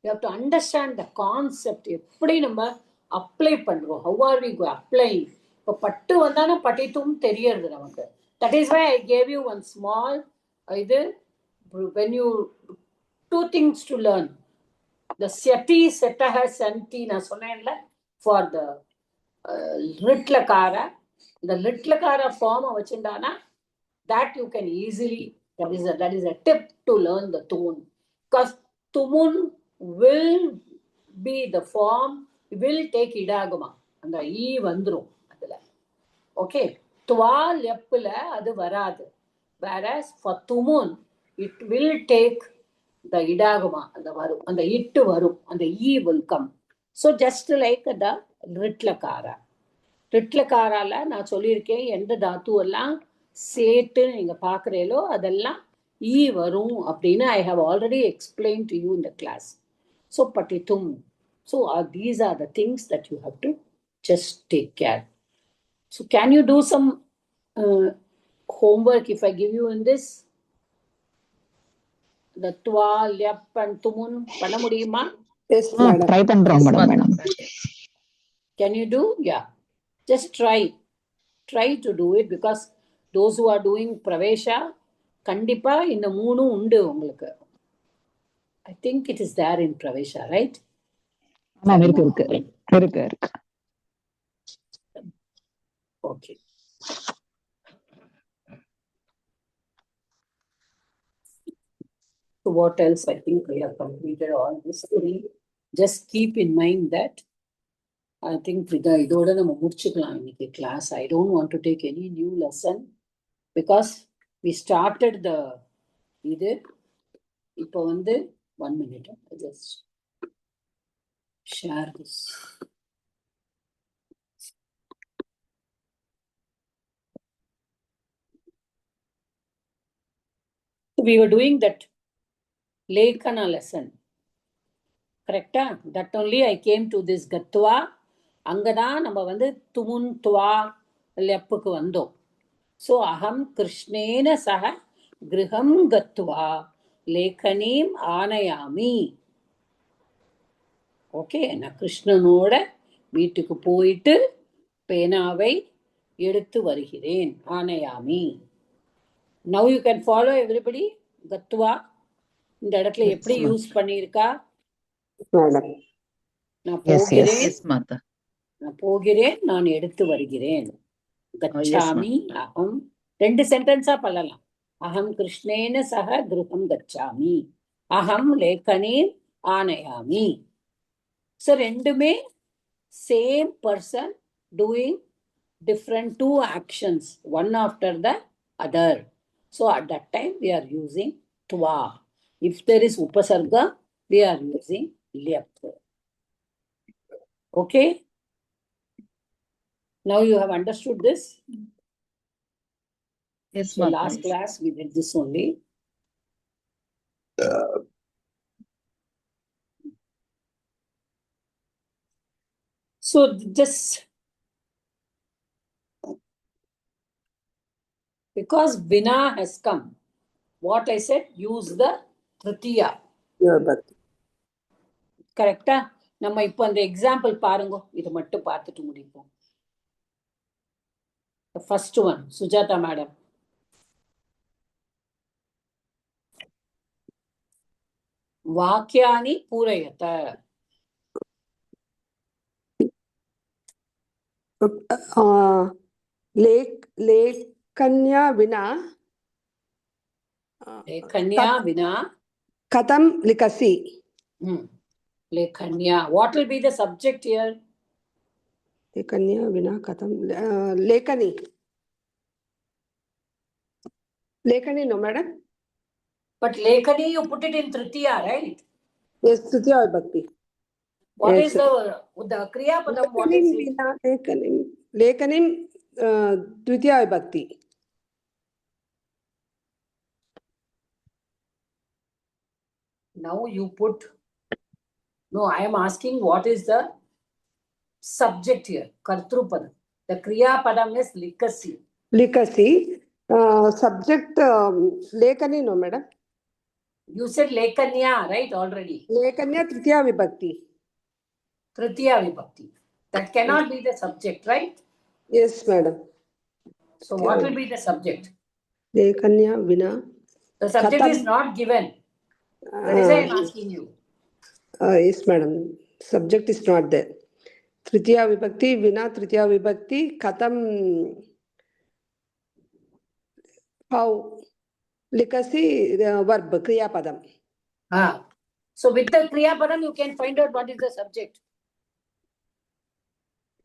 Speaker 1: You have to understand the concept. எப்படி நம்ம அப்ளை பண்றோம், how are we applying. இப்போ பட்டு வந்தானே படித்தும் தெரியறது நமக்கு. That is why I gave you one small இது, when you two things to learn. The syati setaha santi நான் சொன்னேன்ல, for the லிட்லகார, இந்த லிட்லகார form வச்சுட்டானா that you can easily, that is a tip to learn the tone, because tumun will be the form, will take idagama. அந்த ஈ வந்துரும் அதுல. Okay, துவா லெப்புல அது வராது. whereas for tumun it will take the idagama, அந்த வரும், அந்த இட்டு வரும், அந்த ஈ will come. So just like the ரிட்லகாரா. ரிட்லகாரால நான் சொல்லியிருக்கேன் எந்த தாத்து எல்லாம் சேட்டு நீங்க பாக்குறீங்களோ அதெல்லாம் ஈ வரும் அப்படின்னு I have already explained to you in the class. So patitum. So these are the things that you have to just take care. So can you do some homework if I give you in this? The twa, lyap and tumun பண்ண முடியுமா?
Speaker 3: Yes, madam.
Speaker 2: Try பண்றோம்
Speaker 5: Yes,
Speaker 2: madam.
Speaker 5: Mata.
Speaker 1: Can you do? Yeah. Just try. Try to do it because those who are doing Pravesha, கண்டிப்பா இந்த மூணும் உண்டு உங்களுக்கு. I think it is there in Pravesha, right?
Speaker 2: ஆமா இருக்கு.
Speaker 1: Okay. So what else? I think we have completed all this three. Just keep in mind that I think இதோட நம்ம முடிச்சுக்கலாம் இன்னைக்கு class. I don't want to take any new lesson because we started the இது. இப்போ வந்து 1 minute. I just share this. We were doing that Lekana lesson. Correct? That only I came to this Gatwa. அங்கதான் நம்ம வந்து துமுன் துவா லெப்புக்கு வந்தோம். So aham krishnena saha griham gatva lekhanim aanayami. Okay, நான் கிருஷ்ணனோட வீட்டுக்கு போயிட்டு பேனாவை எடுத்து வருகிறேன். ஆனயாமி. Now you can follow everybody. Gatva இந்த இடத்துல எப்படி யூஸ் பண்ணியிருக்கா?
Speaker 3: Madam.
Speaker 1: நான்
Speaker 2: Yes,
Speaker 1: போகிறேன்,
Speaker 5: Yes, Mata.
Speaker 1: நான் எடுத்து வருகிறேன். கச்சாமி அகம். 2 சென்டென்ஸா பண்ணலாம். அகம் கிருஷ்ணேன சக கிருஹம் கச்சாமி, அகம் லேகனீம் ஆனயாமி. So ரெண்டுமே same person doing different 2 actions, one after the other. So at that time we are using twa. If there is upasarga, we are using lyap. Okay? Now you have understood this?
Speaker 5: Yes,
Speaker 1: So
Speaker 5: Mata.
Speaker 1: last class we did this only. So just because Vina has come, what I said, use the Tritiya.
Speaker 3: Your bhakti.
Speaker 1: Correct? நம்ம இப்போ அந்த example பாருங்க, இது மட்டும் பார்த்துட்டு முடிப்போம். The first one, Sujata madam. வாக்கியானி பூரயத.
Speaker 3: लेखन्या विना
Speaker 1: Lekhanya Vina.
Speaker 3: कथं लिखसि?
Speaker 1: Lekhanya. What will be the subject here?
Speaker 3: लेखन्या विना कथं लेखनी. Lekhani, no madam?
Speaker 1: But Lekhani, you put it in Tritiya, right?
Speaker 3: Yes, Tritiya Vibhakti.
Speaker 1: What
Speaker 3: Yes,
Speaker 1: is the Kriya Padam? What is it?
Speaker 3: Lekhanim Dvitiya Vibhakti.
Speaker 1: Now you put. No, I am asking what is the subject here? Kartrupadam. The Kriya Padam is Likasi.
Speaker 3: Likasi. Subject Lekhani, no madam?
Speaker 1: You said Lekhanya, right? Already.
Speaker 3: Lekhanya Tritiya Vibhakti.
Speaker 1: Tritiya Vibhakti. That cannot be the subject, right?
Speaker 3: Yes, madam.
Speaker 1: So what will be the subject?
Speaker 3: Lekhanya Vina.
Speaker 1: The subject
Speaker 3: Katham.
Speaker 1: is not given. That is why I am asking you.
Speaker 3: Yes, madam. Subject is not there. Tritiya Vibhakti, Vina Tritiya Vibhakti, Katham. How? Likasi verb, Kriya Padam.
Speaker 1: So with the Kriya Padam, you can find out what is the subject.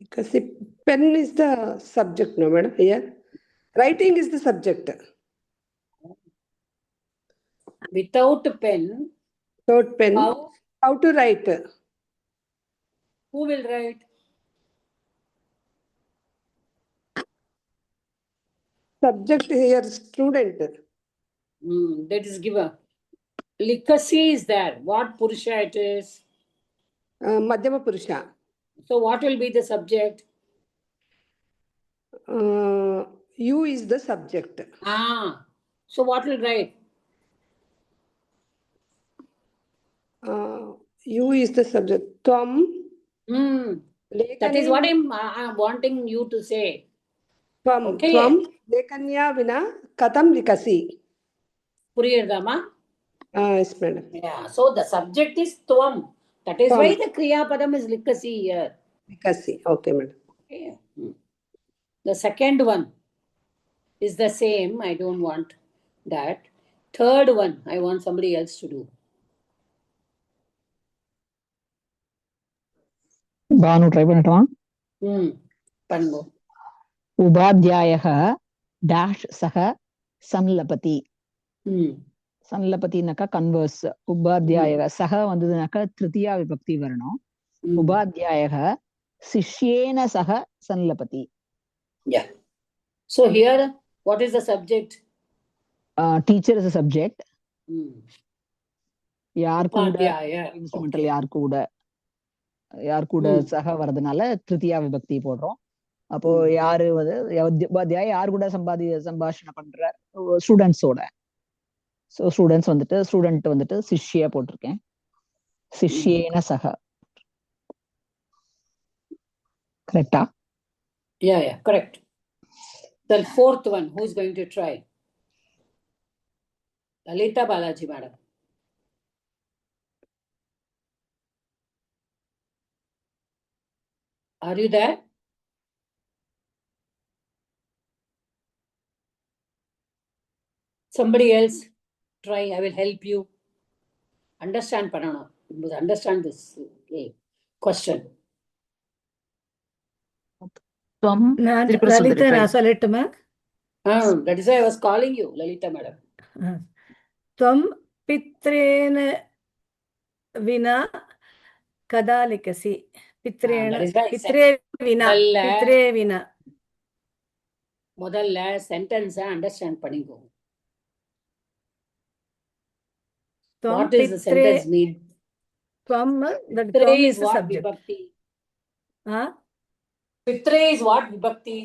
Speaker 3: Because the pen is the subject, no, madam, here. Writing is the subject.
Speaker 1: Without pen,
Speaker 3: Without pen, how to write?
Speaker 1: who will write?
Speaker 3: Subject here, student.
Speaker 1: That is given. Likasi is there. What Purusha it is?
Speaker 3: Madhyama Purusha.
Speaker 1: So what will be the subject?
Speaker 3: You is the subject.
Speaker 1: So what will write?
Speaker 3: You is the subject. Tvam.
Speaker 1: That is what I'm wanting you to say. Okay.
Speaker 3: Tvam lekanya vina katham likasi.
Speaker 1: Puriyardama?
Speaker 3: Yes, madam.
Speaker 1: Yeah. So the subject is Tvam. That is why the Kriya Padam is Likasi here.
Speaker 3: Likasi. Okay, madam.
Speaker 1: Okay. The second one is the same. I don't want that. Third one, I want somebody else to do.
Speaker 2: Bhanu try பண்ணட்டுமா?
Speaker 1: பண்ணுங்க.
Speaker 2: உபாத்யாயः dash சக சன்லபதி. சன்லபதினாக்கா converse. உபாத்யாயக சக வந்ததுனாக்கா திருத்தியா விபக்தி வரணும். உபாத்யாயக சிஷ்யேன சக சன்லபதி.
Speaker 1: Yeah. So here, what is the subject?
Speaker 2: Teacher is a subject. யார் கூட
Speaker 1: Upadhyaya.
Speaker 2: Instrumental யார் கூட சக வரதுனால திருத்தியா விபக்தி போடுறோம். அப்போ யாரு உபாத்யாய யார் கூட சம்பாஷணம் பண்ற ஸ்டூடெண்ட்ஸோட. ஸோ ஸ்டூடெண்ட் வந்துட்டு சிஷ்ய போட்டிருக்கேன். சிஷ்யேன சக. கரெக்டா?
Speaker 1: Yeah, correct. The fourth one, who is going to try? Lalita Balaji, madam. Are you there? Somebody else try. I will help you. Understand, Panana. You must understand this question.
Speaker 6: Lalitha நான் சொல்லட்டுமா?
Speaker 1: That is why I was calling you, Lalita madam.
Speaker 6: त्वं पित्रेण विना कदा लिखसि? पित्रे विना.
Speaker 1: முதல்ல sentence understand பண்ணிக்கோ. What is the sentence mean?
Speaker 6: Tvam, that tvam is the subject.
Speaker 1: Vibhakti. Pitre is what vibhakti?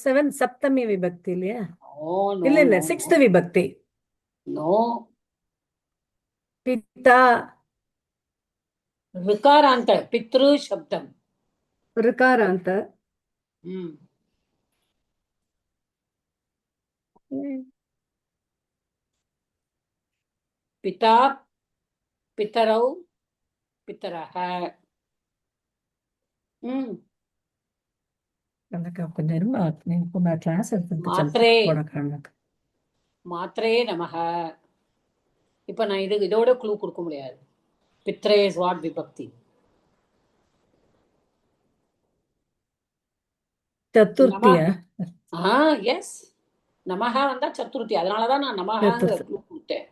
Speaker 6: 7 saptami vibhakti இல்லையா?
Speaker 1: No.
Speaker 6: இல்ல 6th vibhakti.
Speaker 1: No.
Speaker 6: Pitta.
Speaker 1: Vikaranta. Pitru shabdam.
Speaker 6: Vikaranta.
Speaker 1: पिता पितरौ पितरः. மாத்ரே நமஹ. இப்ப நான் இதோட க்ளூ கொடுக்க முடியாது. பித்ரே இஸ் வாட் விபக்தி?
Speaker 6: சதுர்த்தியா?
Speaker 1: எஸ். நமஹ வந்தா சதுர்த்தி. அதனாலதான் நான் நமஹங்கிற க்ளூ கொடுத்தேன்.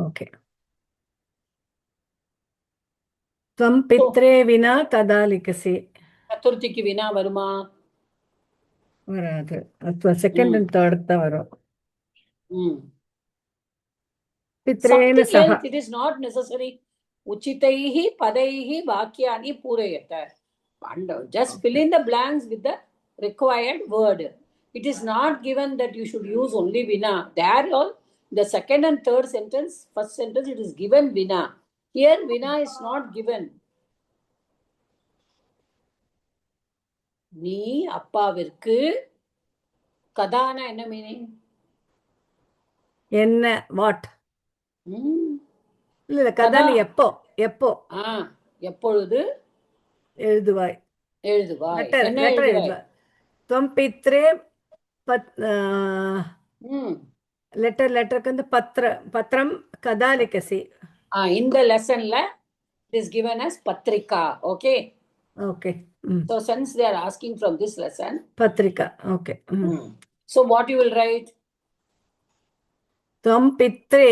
Speaker 6: ஓகே. त्वं पित्रे विना कदा लिखसि?
Speaker 1: சதுர்த்திக்கு வினா வருமா?
Speaker 6: வராது. அப்ப செகண்ட் அண்ட் தேர்ட் தான் வரும். பித்ரேன சஹ.
Speaker 1: It is not necessary. உச்சிதைஹி பதைஹி வாக்கியானி பூரயத. And just fill in the blanks with the required word. It is not given that you should use only vina. There all the second and third sentence, first sentence, it is given vina. Here vina is not given. நீ அப்பாவிற்கு கதானா என்ன meaning?
Speaker 6: என்ன what? இல்ல கதானி எப்போ
Speaker 1: எப்பொழுது
Speaker 6: எழுதுவாய். Letter எழுதுவாய். त्वं पित्रे லெட்டருக்கு வந்து பத்திரம் கதா லிக்கசி.
Speaker 1: இந்த லெசன்ல it is given as patrika. Okay.
Speaker 6: Okay.
Speaker 1: So since they are asking from this lesson,
Speaker 6: Patrika. Okay.
Speaker 1: so what you will write?
Speaker 6: त्वं पित्रे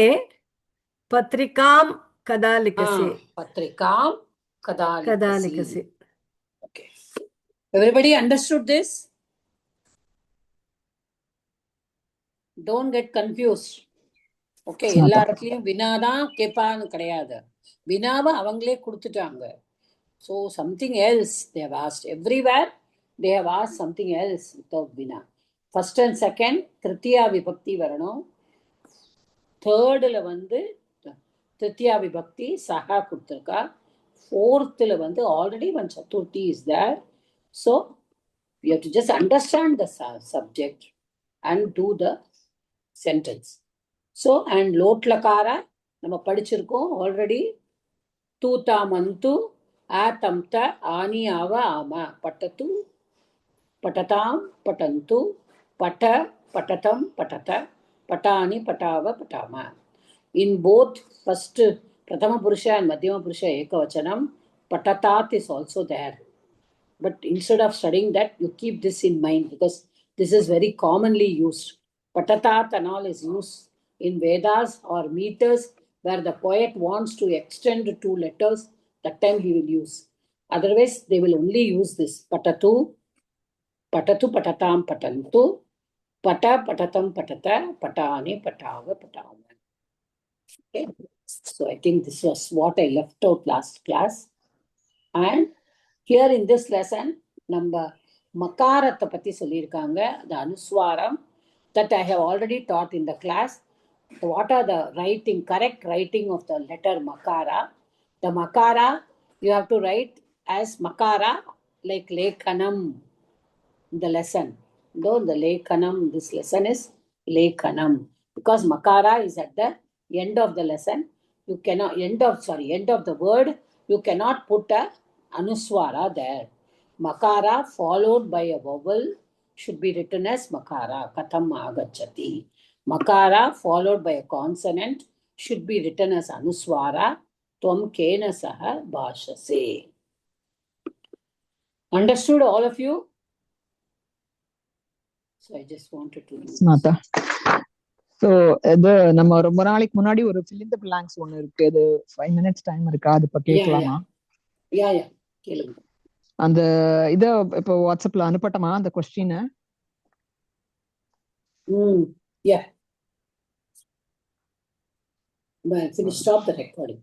Speaker 6: पत्रिकां कदा लिखसि.
Speaker 1: Patrikam kada
Speaker 6: कदा
Speaker 1: likasi.
Speaker 6: लिखसि.
Speaker 1: Okay. Everybody understood this? Don't get confused. Okay, எல்லா இடத்துலயும் வினாதான் கேட்பான்னு கிடையாது. வினாவை அவங்களே கொடுத்துட்டாங்க. So something else they have asked. Everywhere they have asked something else without vina. First and second, Tritiya Vibhakti வரணும். Thirdல வந்து Tritiya Vibhakti Saha கொடுத்திருக்கா. Fourthல வந்து already one Chaturthi is there. So you have to just understand the subject and do the sentence. So and Lotlakara நம்ம படிச்சிருக்கோம் already. Tuta mantu Atamta Ani Ava Ama Patatu Patatam Patantu Pata Patatam Patata Patani Patava Patama. In both first Prathama Purusha and Madhyama Purusha Ekavachanam, Patatat is also there. But instead of studying that, you keep this in mind because this is very commonly used. Patatat and all is used in Vedas or meters where the poet wants to extend 2 letters. That time he will use. Otherwise, they will only use this. Patatu, patatu, patatam, patantu, pata, patatam, patata, patani, patava, patama. Okay. So I think this was what I left out last class. And here in this lesson, number Makarata pati sollirukanga, the Anuswaram that I have already taught in the class. What are the correct writing of the letter Makara? The Makara, you have to write as Makara, like Lekhanam, the lesson. Though the Lekhanam, this lesson is Lekhanam. Because Makara is at the end of the lesson. You cannot, end of the word, you cannot put a Anuswara there. Makara followed by a vowel should be written as Makara, Katham Agachati. Makara followed by a consonant should be written as Anuswara, Tvam Kena Saha Bhashase. Understood, all of you? So I just wanted to do
Speaker 2: Mata. So இது நம்ம ரொம்ப நாளைக்கு முன்னாடி ஒரு fill in the blanks ஒன்னு இருக்கு. அது 5 minutes time இருக்கா? அது இப்ப கேட்கலாமா?
Speaker 1: Yeah. கேளுங்க.
Speaker 2: அந்த இத இப்ப வாட்ஸ்அப்ல அனுப்பட்டமா அந்த question?
Speaker 1: Yeah. But finish, stop the recording.